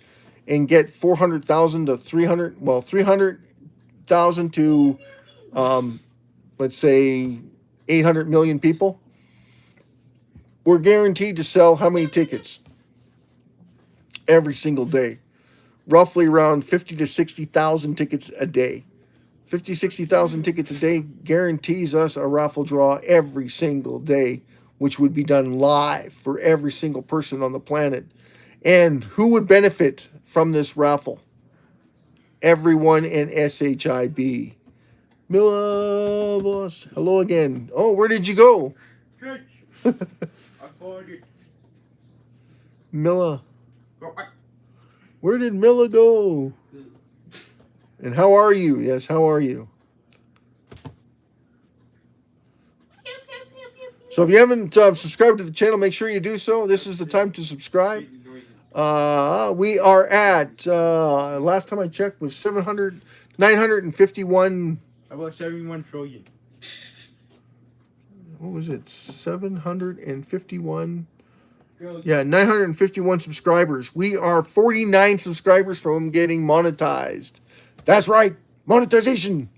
Speaker 1: and get 400,000 to 300,000 to let's say 800 million people, we're guaranteed to sell how many tickets? Every single day. Roughly around 50 to 60,000 tickets a day. 50, 60,000 tickets a day guarantees us a raffle draw every single day, which would be done live for every single person on the planet. And who would benefit from this raffle? Everyone in SHIB. Mila, boss. Hello again. Oh, where did you go?
Speaker 2: Church. I called it.
Speaker 1: Milla.
Speaker 2: Oh,
Speaker 1: Where did Milla go? And how are you? Yes, how are you? So if you haven't subscribed to the channel, make sure you do so. This is the time to subscribe. We are at, last time I checked was 951.
Speaker 2: about 71 trillion.
Speaker 1: What was it? 751. Yeah, 951 subscribers. We are 49 subscribers from getting monetized. That's right, monetization.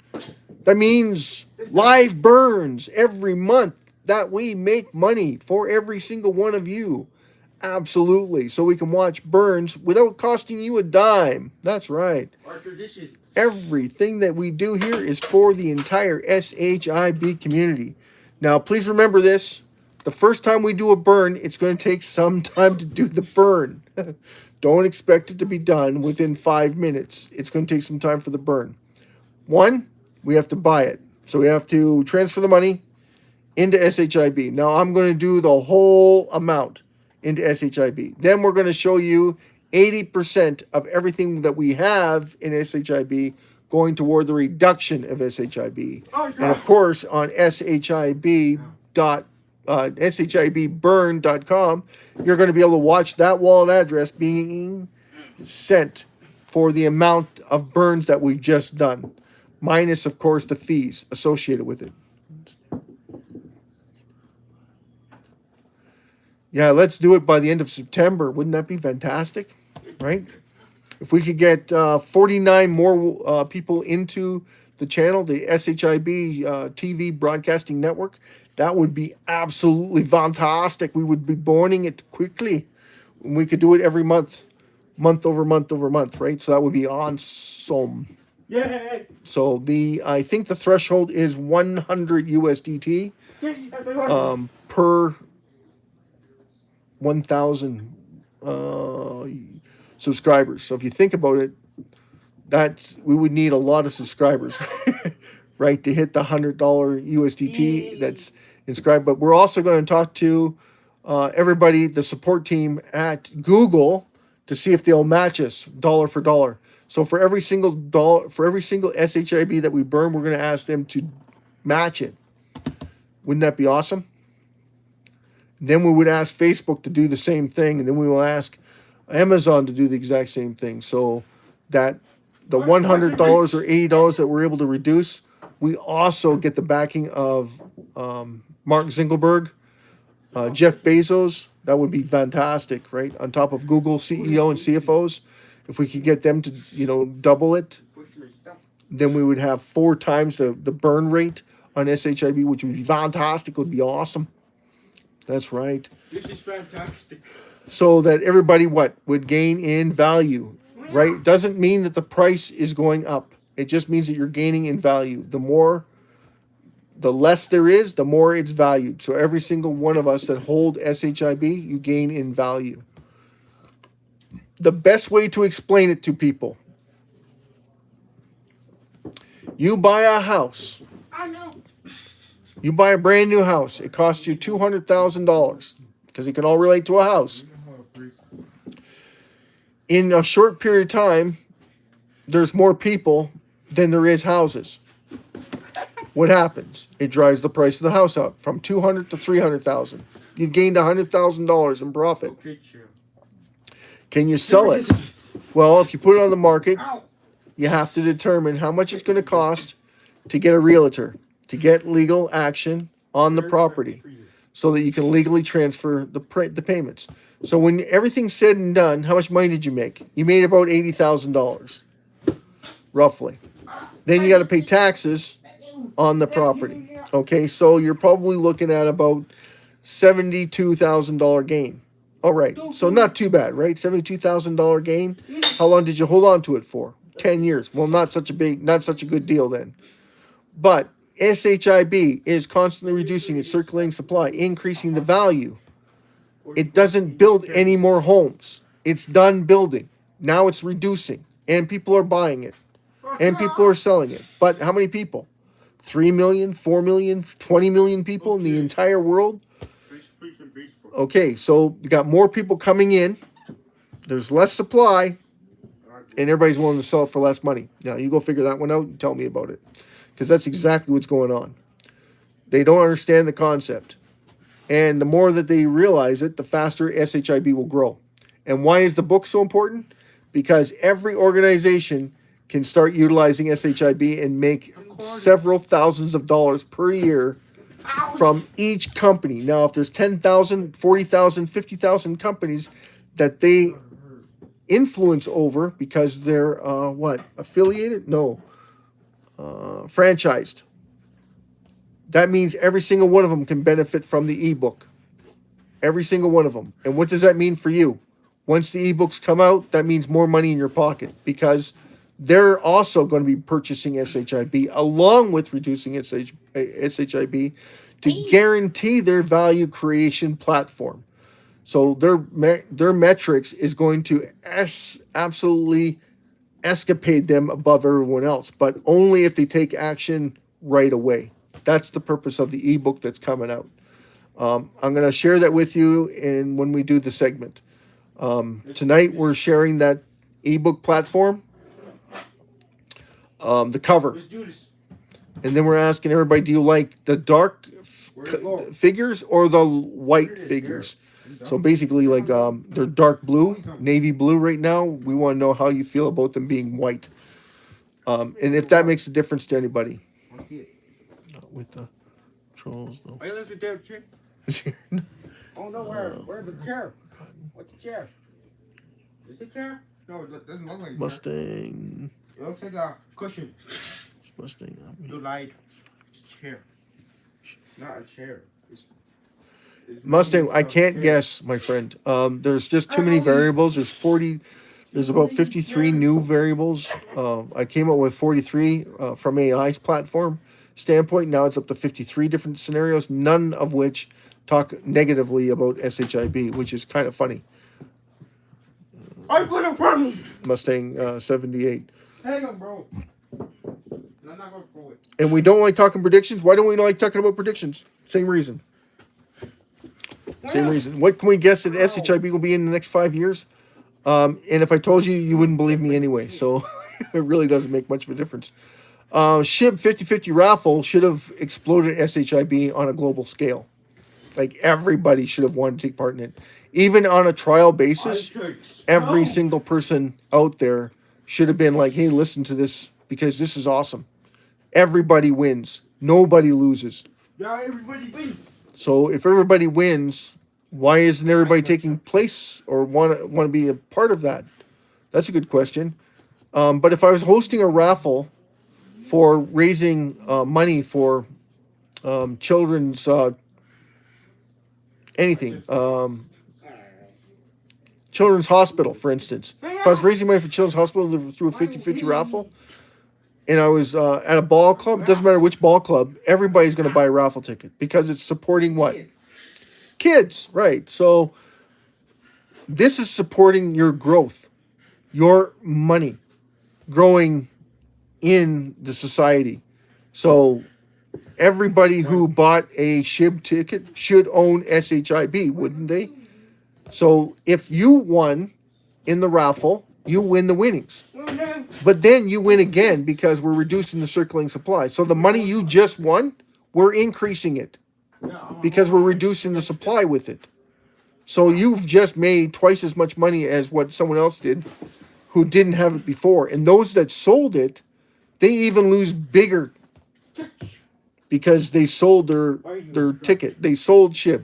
Speaker 1: That means live burns every month that we make money for every single one of you. Absolutely. So we can watch burns without costing you a dime. That's right.
Speaker 2: Our tradition.
Speaker 1: Everything that we do here is for the entire SHIB community. Now, please remember this. The first time we do a burn, it's going to take some time to do the burn. Don't expect it to be done within 5 minutes. It's going to take some time for the burn. One, we have to buy it. So we have to transfer the money into SHIB. Now I'm going to do the whole amount into SHIB. Then we're going to show you 80% of everything that we have in SHIB going toward the reduction of SHIB. And of course on shibburn.com, you're going to be able to watch that wallet address being sent for the amount of burns that we've just done. Minus, of course, the fees associated with it. Yeah, let's do it by the end of September. Wouldn't that be fantastic? Right? If we could get 49 more people into the channel, the SHIB TV Broadcasting Network, that would be absolutely fantastic. We would be burning it quickly. We could do it every month. Month over month over month, right? So that would be awesome.
Speaker 2: Yay!
Speaker 1: So I think the threshold is 100 USDT per 1,000 subscribers. So if you think about it, we would need a lot of subscribers, right, to hit the $100 USDT that's inscribed. But we're also going to talk to everybody, the support team at Google, to see if they'll match us dollar for dollar. So for every single SHIB that we burn, we're going to ask them to match it. Wouldn't that be awesome? Then we would ask Facebook to do the same thing, and then we will ask Amazon to do the exact same thing. So that the $100 or $80 that we're able to reduce, we also get the backing of Mark Zuckerberg, Jeff Bezos. That would be fantastic, right? On top of Google CEO and CFOs, if we could get them to, double it, then we would have 4 times the burn rate on SHIB, which would be fantastic. It would be awesome. That's right.
Speaker 2: This is fantastic.
Speaker 1: So that everybody would gain in value, right? Doesn't mean that the price is going up. It just means that you're gaining in value. The less there is, the more it's valued. So every single one of us that hold SHIB, you gain in value. The best way to explain it to people: you buy a house.
Speaker 2: I know.
Speaker 1: You buy a brand new house. It costs you $200,000 because it can all relate to a house. In a short period of time, there's more people than there is houses. What happens? It drives the price of the house up from $200,000 to $300,000. You've gained $100,000 in profit. Can you sell it? Well, if you put it on the market, you have to determine how much it's going to cost to get a realtor, to get legal action on the property, so that you can legally transfer the payments. So when everything's said and done, how much money did you make? You made about $80,000, roughly. Then you got to pay taxes on the property. Okay, so you're probably looking at about $72,000 gain. All right, so not too bad, right? $72,000 gain. How long did you hold on to it for? 10 years. Well, not such a good deal then. But SHIB is constantly reducing its circulating supply, increasing the value. It doesn't build any more homes. It's done building. Now it's reducing, and people are buying it, and people are selling it. But how many people? 3 million, 4 million, 20 million people in the entire world? Okay, so you got more people coming in. There's less supply, and everybody's willing to sell it for less money. Now, you go figure that one out and tell me about it. Because that's exactly what's going on. They don't understand the concept. And the more that they realize it, the faster SHIB will grow. And why is the book so important? Because every organization can start utilizing SHIB and make several thousands of dollars per year from each company. Now, if there's 10,000, 40,000, 50,000 companies that they influence over because they're affiliated? No, franchised. That means every single one of them can benefit from the ebook. Every single one of them. And what does that mean for you? Once the ebooks come out, that means more money in your pocket because they're also going to be purchasing SHIB along with reducing SHIB to guarantee their value creation platform. So their metrics is going to absolutely escapade them above everyone else, but only if they take action right away. That's the purpose of the ebook that's coming out. I'm going to share that with you when we do the segment. Tonight we're sharing that ebook platform, the cover,
Speaker 2: Let's do this.
Speaker 1: and then we're asking everybody, do you like the dark figures or the white figures? So basically, like they're dark blue, navy blue right now. We want to know how you feel about them being white, and if that makes a difference to anybody. Not with the trolls, though.
Speaker 2: Hey, let's get that chair. Oh no, where's the chair? What's the chair? Is it chair? No, it doesn't look like a chair.
Speaker 1: Mustang.
Speaker 2: It looks like a cushion.
Speaker 1: Mustang.
Speaker 2: You lied. It's a chair. Not a chair. It's
Speaker 1: Mustang. I can't guess, my friend. There's just too many variables. There's about 53 new variables. I came up with 43 from AI's platform standpoint. Now it's up to 53 different scenarios, none of which talk negatively about SHIB, which is kind of funny.
Speaker 2: I'm gonna run.
Speaker 1: Mustang 78.
Speaker 2: Hang on, bro. I'm not gonna throw it.
Speaker 1: And we don't like talking predictions. Why don't we like talking about predictions? Same reason. Same reason. What can we guess that SHIB will be in the next 5 years? And if I told you, you wouldn't believe me anyway. So it really doesn't make much of a difference. SHIB 50/50 raffle should have exploded SHIB on a global scale. Like everybody should have wanted to take part in it. Even on a trial basis, every single person out there should have been like, hey, listen to this because this is awesome. Everybody wins. Nobody loses.
Speaker 2: Yeah, everybody wins.
Speaker 1: So if everybody wins, why isn't everybody taking place or want to be a part of that? That's a good question. But if I was hosting a raffle for raising money for children's anything, children's hospital, for instance. If I was raising money for children's hospital through a 50/50 raffle, and I was at a ball club, doesn't matter which ball club, everybody's going to buy a raffle ticket because it's supporting what? Kids, right. So this is supporting your growth, your money growing in the society. So everybody who bought a SHIB ticket should own SHIB, wouldn't they? So if you won in the raffle, you win the winnings. But then you win again because we're reducing the circulating supply. So the money you just won, we're increasing it because we're reducing the supply with it. So you've just made twice as much money as what someone else did who didn't have it before. And those that sold it, they even lose bigger because they sold their ticket. They sold SHIB.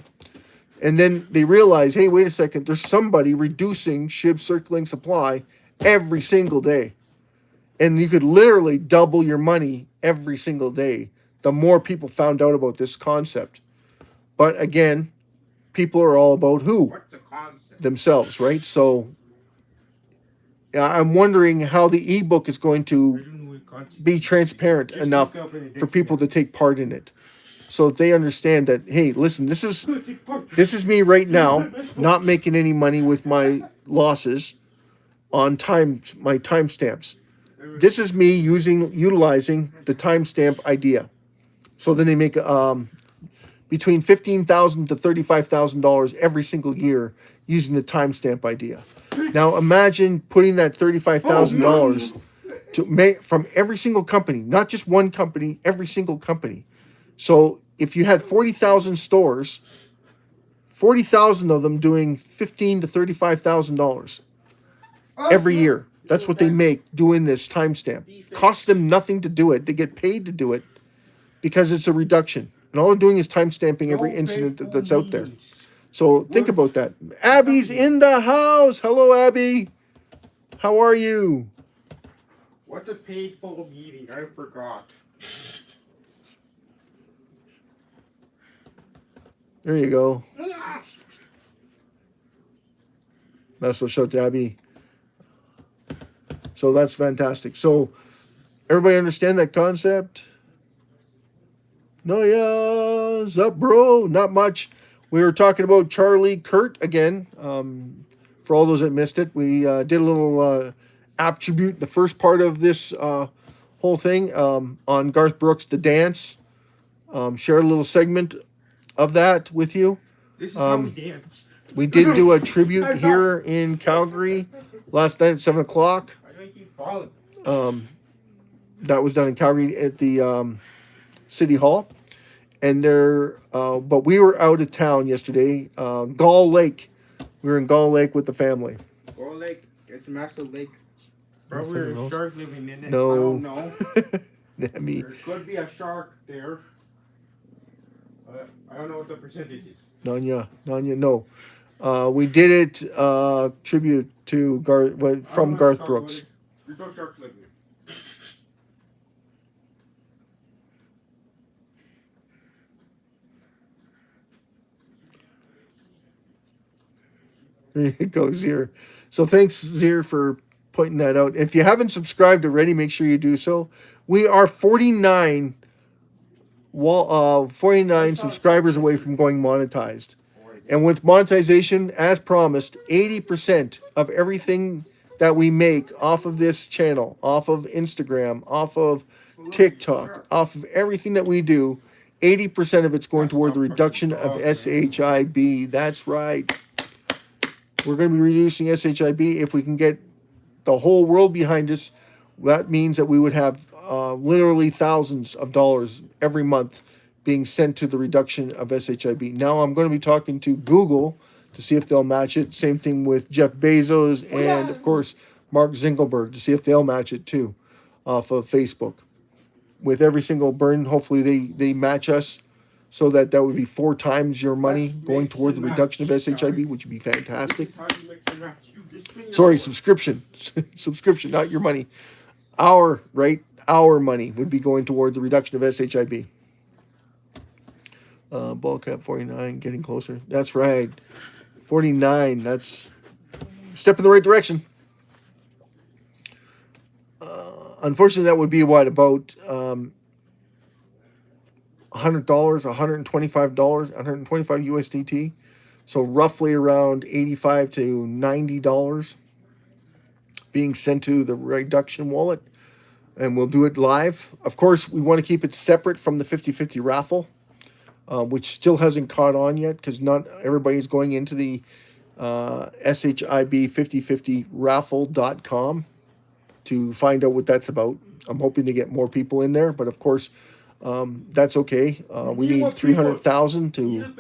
Speaker 1: And then they realize, hey, wait a second, there's somebody reducing SHIB circulating supply every single day. And you could literally double your money every single day the more people found out about this concept. But again, people are all about who?
Speaker 2: What's the concept?
Speaker 1: Themselves, right? So I'm wondering how the ebook is going to be transparent enough for people to take part in it. So they understand that, hey, listen, this is me right now, not making any money with my losses on my timestamps. This is me utilizing the timestamp idea. So then they make between $15,000 to $35,000 every single year using the timestamp idea. Now imagine putting that $35,000 to make from every single company, not just one company, every single company. So if you had 40,000 stores, 40,000 of them doing $15,000 to $35,000 every year. That's what they make doing this timestamp. Costs them nothing to do it. They get paid to do it because it's a reduction. And all they're doing is timestamping every incident that's out there. So think about that. Abby's in the house. Hello, Abby. How are you?
Speaker 2: What's a paid full meeting? I forgot.
Speaker 1: There you go. That's a shout to Abby. So that's fantastic. So everybody understand that concept? No, yeah, what's up, bro? Not much. We were talking about Charlie Kirk again. For all those that missed it, we did a little attribute, the first part of this whole thing on Garth Brooks' The Dance. Shared a little segment of that with you.
Speaker 2: This is how we dance.
Speaker 1: We did do a tribute here in Calgary last night at 7 o'clock.
Speaker 2: Why do I keep falling?
Speaker 1: That was done in Calgary at the City Hall. And but we were out of town yesterday. Gull Lake. We were in Gull Lake with the family.
Speaker 2: Gull Lake, it's a massive lake. Probably there's a shark living in it.
Speaker 1: No.
Speaker 2: I don't know.
Speaker 1: Me.
Speaker 2: There could be a shark there. I don't know what the percentage is.
Speaker 1: Nanya, no. We did it tribute to from Garth Brooks.
Speaker 2: There's no sharks living there.
Speaker 1: There you go, Zier. So thanks, Zier, for pointing that out. If you haven't subscribed already, make sure you do so. We are 49 subscribers away from going monetized. And with monetization, as promised, 80% of everything that we make off of this channel, off of Instagram, off of TikTok, off of everything that we do, 80% of it's going toward the reduction of SHIB. That's right. We're going to be reducing SHIB. If we can get the whole world behind us, that means that we would have literally thousands of dollars every month being sent to the reduction of SHIB. Now I'm going to be talking to Google to see if they'll match it. Same thing with Jeff Bezos and, of course, Mark Zuckerberg to see if they'll match it too off of Facebook. With every single burn, hopefully they match us so that would be 4 times your money going toward the reduction of SHIB, which would be fantastic. Sorry, subscription. Subscription, not your money. Our money would be going toward the reduction of SHIB. Ball cap 49, getting closer. That's right. 49, that's a step in the right direction. Unfortunately, that would be what, about $100, $125, 125 USDT. So roughly around $85 to $90 being sent to the reduction wallet. And we'll do it live. Of course, we want to keep it separate from the 50/50 raffle, which still hasn't caught on yet because not everybody's going into the SHIB5050raffle.com to find out what that's about. I'm hoping to get more people in there, but of course, that's okay. We need 300,000 to,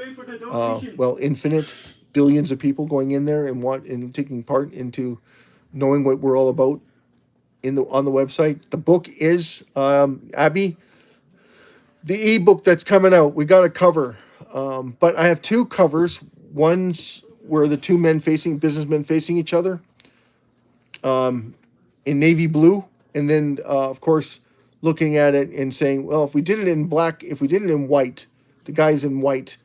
Speaker 1: infinite billions of people going in there and taking part into knowing what we're all about on the website. The book is, Abby, the ebook that's coming out. We got a cover, but I have 2 covers. One's where the 2 businessmen facing each other, in navy blue, and then of course looking at it and saying, well, if we did it in black, if we did it in white, the guys in white,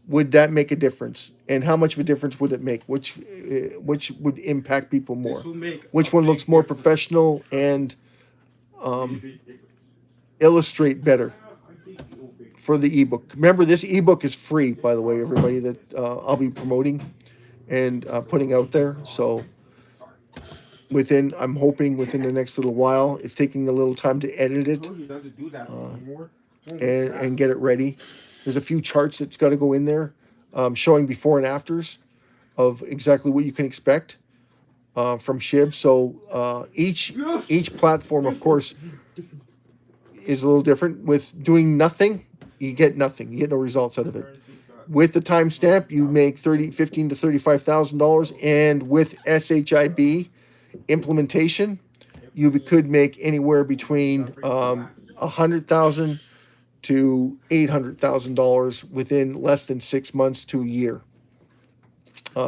Speaker 1: would that make a difference? And how much of a difference would it make? Which would impact people more? Which one looks more professional and illustrate better for the ebook? Remember, this ebook is free, by the way, everybody, that I'll be promoting and putting out there. So I'm hoping within the next little while. It's taking a little time to edit it and get it ready. There's a few charts that's got to go in there, showing before and afters of exactly what you can expect from SHIB. So each platform, of course, is a little different. With doing nothing, you get nothing. You get no results out of it. With the timestamp, you make $15,000 to $35,000, and with SHIB implementation, you could make anywhere between $100,000 to $800,000 within less than 6 months to a year,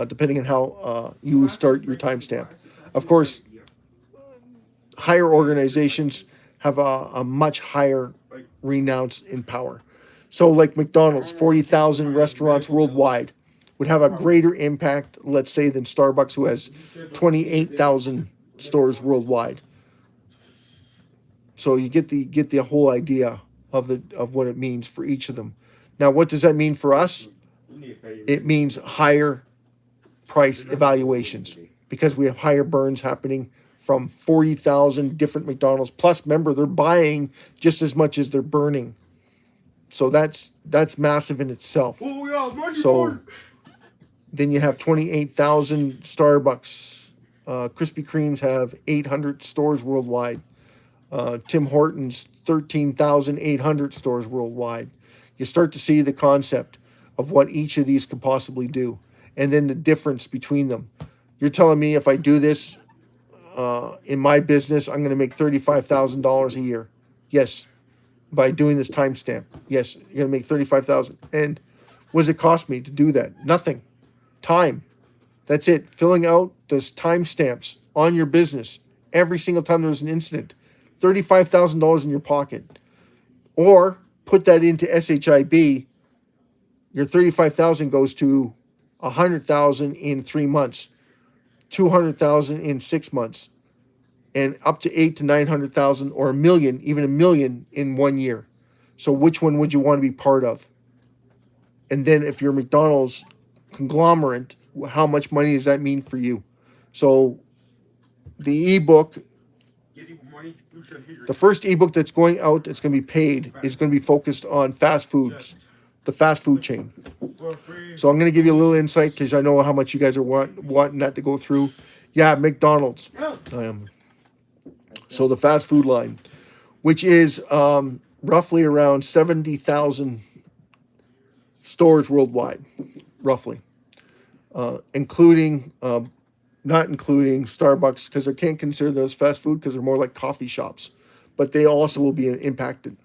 Speaker 1: depending on how you start your timestamp. Of course, higher organizations have a much higher renounce in power. So, like McDonald's, 40,000 restaurants worldwide would have a greater impact, let's say, than Starbucks, who has 28,000 stores worldwide. So you get the whole idea of what it means for each of them. Now, what does that mean for us? It means higher price evaluations because we have higher burns happening from 40,000 different McDonald's. Plus, remember, they're buying just as much as they're burning. So that's massive in itself. So then you have 28,000 Starbucks. Krispy Kremes have 800 stores worldwide. Tim Hortons, 13,800 stores worldwide. You start to see the concept of what each of these could possibly do, and then the difference between them. You're telling me if I do this in my business, I'm going to make $35,000 a year. Yes. By doing this timestamp. Yes, you're going to make $35,000. And what does it cost me to do that? Nothing. Time. That's it. Filling out those timestamps on your business every single time there's an incident. $35,000 in your pocket. Or put that into SHIB. Your $35,000 goes to $100,000 in 3 months, $200,000 in 6 months, and up to $800,000 to $900,000 or $1 million, even $1 million in 1 year. So which one would you want to be part of? And then if you're McDonald's conglomerate, how much money does that mean for you? So the ebook, the first ebook that's going out, that's going to be paid, is going to be focused on fast foods, the fast food chain. So I'm going to give you a little insight because I know how much you guys are wanting that to go through. Yeah, McDonald's. So the fast food line, which is roughly around 70,000 stores worldwide, roughly, including, not including Starbucks, because I can't consider those fast food because they're more like coffee shops, but they also will be impacted.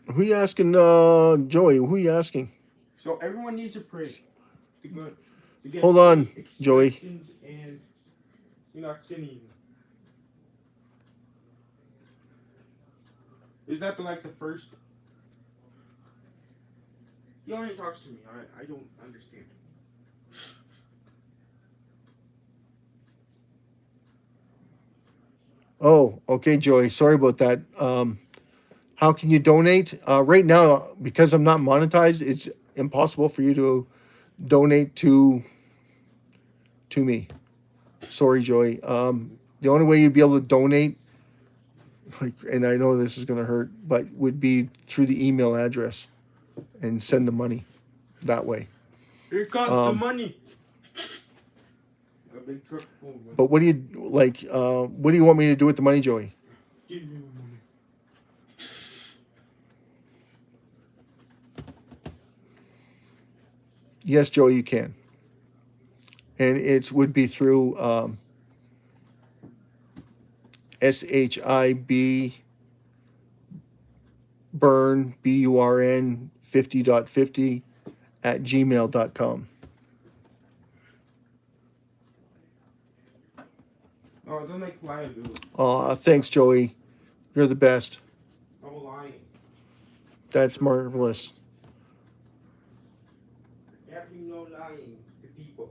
Speaker 1: Who you asking, Joey? Who you asking?
Speaker 2: So everyone needs to pray to get
Speaker 1: Hold on, Joey.
Speaker 2: And you're not sinning. Is that like the first? He only talks to me. I don't understand.
Speaker 1: Oh, okay, Joey. Sorry about that. How can you donate? Right now, because I'm not monetized, it's impossible for you to donate to me. Sorry, Joey. The only way you'd be able to donate, like, and I know this is going to hurt, but would be through the email address and send the money that way.
Speaker 2: Here comes the money. A big truck full of money.
Speaker 1: But what do you like? What do you want me to do with the money, Joey?
Speaker 2: Give me money.
Speaker 1: Yes, Joey, you can. And it would be through SHIB burn, BURN 50.50 at gmail.com.
Speaker 2: Oh, don't make liability.
Speaker 1: Thanks, Joey. You're the best.
Speaker 2: No lying.
Speaker 1: That's marvelous.
Speaker 2: Absolutely no lying to people.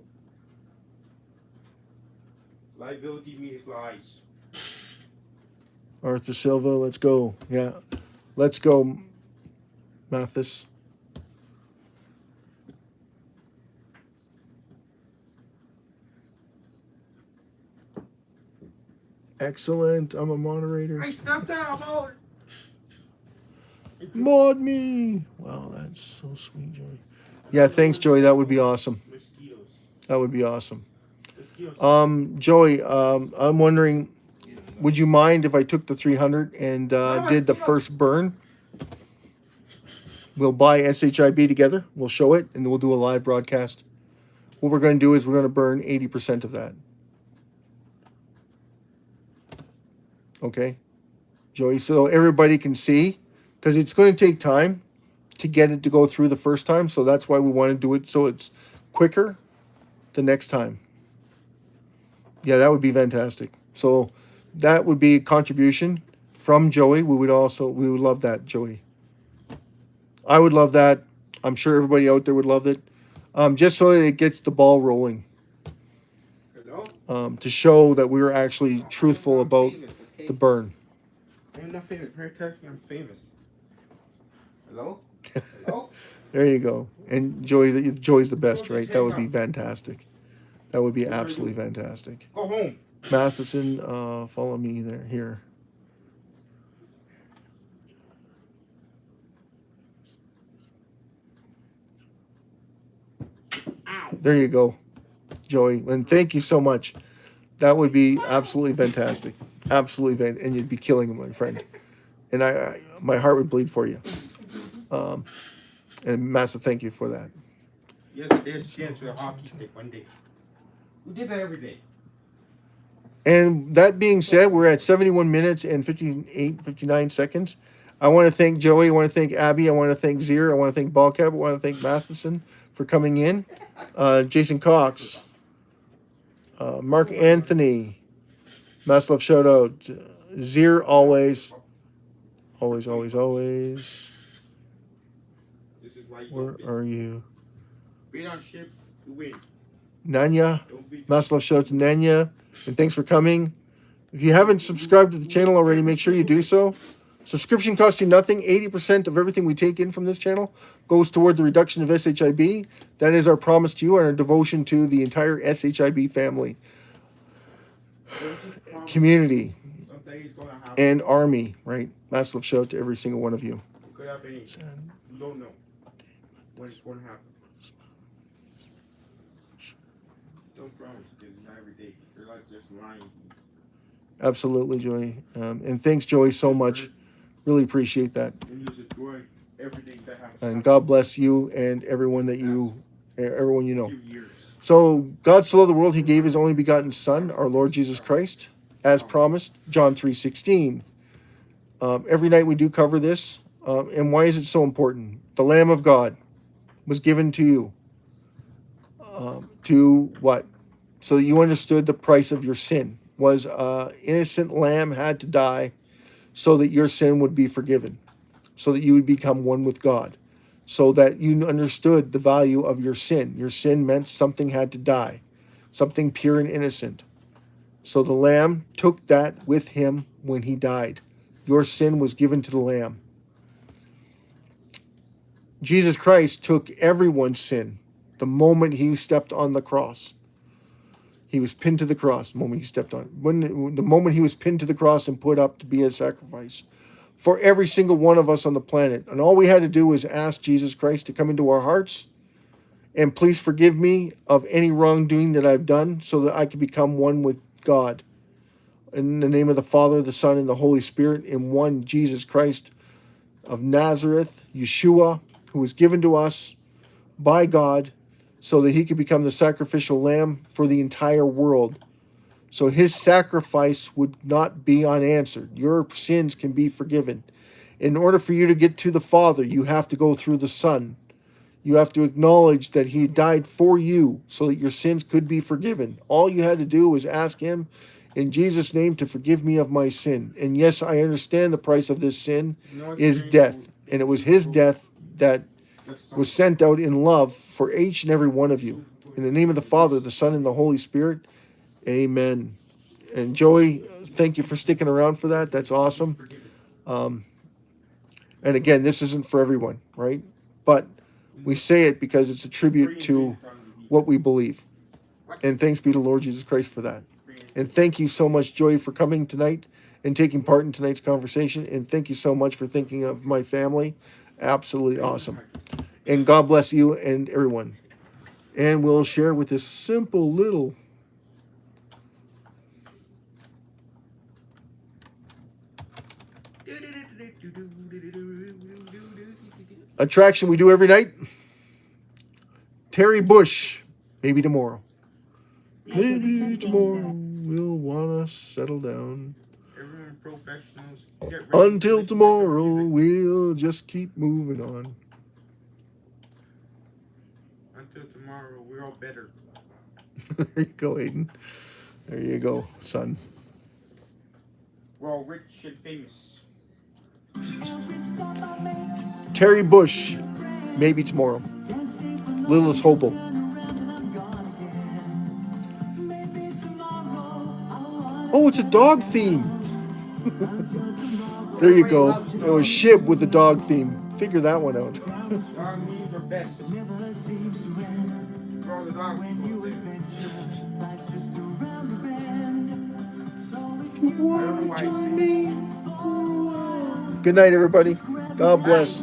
Speaker 2: Liability means lies.
Speaker 1: Arthur Silva, let's go. Yeah. Let's go, Mathis. Excellent. I'm a moderator.
Speaker 2: I stepped out, Lord.
Speaker 1: Mod me. Wow, that's so sweet, Joey. Yeah, thanks, Joey. That would be awesome.
Speaker 2: Mosquitoes.
Speaker 1: That would be awesome.
Speaker 2: Mosquitoes.
Speaker 1: Joey, I'm wondering, would you mind if I took the 300 and did the first burn? We'll buy SHIB together. We'll show it, and then we'll do a live broadcast. What we're going to do is we're going to burn 80% of that. Okay, Joey, so everybody can see, because it's going to take time to get it to go through the first time, so that's why we want to do it so it's quicker the next time. Yeah, that would be fantastic. So that would be a contribution from Joey. We would love that, Joey. I would love that. I'm sure everybody out there would love it. Just so that it gets the ball rolling. To show that we were actually truthful about the burn.
Speaker 2: I'm not famous. I'm famous. Hello? Hello?
Speaker 1: There you go. And Joey's the best, right? That would be fantastic. That would be absolutely fantastic.
Speaker 2: Go home.
Speaker 1: Matheson, follow me there. Here. There you go, Joey. And thank you so much. That would be absolutely fantastic. Absolutely and you'd be killing him, my friend. And my heart would bleed for you. And massive thank you for that.
Speaker 2: Yes, there's a chance with a hockey stick one day. We did that every day.
Speaker 1: And that being said, we're at 71 minutes and 59 seconds. I want to thank Joey. I want to thank Abby. I want to thank Zier. I want to thank Ballcap. I want to thank Matheson for coming in. Jason Cox. Mark Anthony. Maslov shout out. Zier always. Always, always, always. Where are you?
Speaker 2: Beat on ship, you win.
Speaker 1: Nanya. Maslov shout out to Nanya. And thanks for coming. If you haven't subscribed to the channel already, make sure you do so. Subscription costs you nothing. 80% of everything we take in from this channel goes toward the reduction of SHIB. That is our promise to you and our devotion to the entire SHIB family, community, and army, right? Massive shout out to every single one of you.
Speaker 2: Could happen. You don't know when it's going to happen. Don't promise, because it's not every day. Your life's just lying.
Speaker 1: Absolutely, Joey. And thanks, Joey, so much. Really appreciate that.
Speaker 2: And you enjoy everything that happens.
Speaker 1: And God bless you and everyone you know. So God so loved the world, he gave his only begotten Son, our Lord Jesus Christ, as promised, John 3:16. Every night we do cover this. And why is it so important? The Lamb of God was given to you. To what? So that you understood the price of your sin. Was innocent lamb had to die so that your sin would be forgiven, so that you would become one with God, so that you understood the value of your sin. Your sin meant something had to die, something pure and innocent. So the lamb took that with him when he died. Your sin was given to the lamb. Jesus Christ took everyone's sin the moment he stepped on the cross. He was pinned to the cross the moment he stepped on it. The moment he was pinned to the cross and put up to be a sacrifice for every single one of us on the planet. And all we had to do was ask Jesus Christ to come into our hearts and please forgive me of any wrongdoing that I've done so that I can become one with God. In the name of the Father, the Son, and the Holy Spirit, in one Jesus Christ of Nazareth, Yeshua, who was given to us by God, so that he could become the sacrificial lamb for the entire world. So his sacrifice would not be unanswered. Your sins can be forgiven. In order for you to get to the Father, you have to go through the Son. You have to acknowledge that he died for you so that your sins could be forgiven. All you had to do was ask him in Jesus' name to forgive me of my sin. And yes, I understand the price of this sin is death. And it was his death that was sent out in love for each and every one of you. In the name of the Father, the Son, and the Holy Spirit, amen. And Joey, thank you for sticking around for that. That's awesome. And again, this isn't for everyone, right? But we say it because it's a tribute to what we believe. And thanks be to Lord Jesus Christ for that. And thank you so much, Joy, for coming tonight and taking part in tonight's conversation. And thank you so much for thinking of my family. Absolutely awesome. And God bless you and everyone. And we'll share with this simple little attraction we do every night. Terry Bush, maybe tomorrow. Maybe tomorrow we'll want to settle down.
Speaker 2: Everyone professionals,
Speaker 1: Until tomorrow, we'll just keep moving on.
Speaker 2: Until tomorrow, we're all better.
Speaker 1: There you go, Aiden. There you go, son.
Speaker 2: We're all rich and famous.
Speaker 1: Terry Bush, maybe tomorrow. Littlest Hobo. Oh, it's a dog theme. There you go. It was SHIB with the dog theme. Figure that one out.
Speaker 2: Dog memes are best. For all the dog people there.
Speaker 1: Good night, everybody. God bless.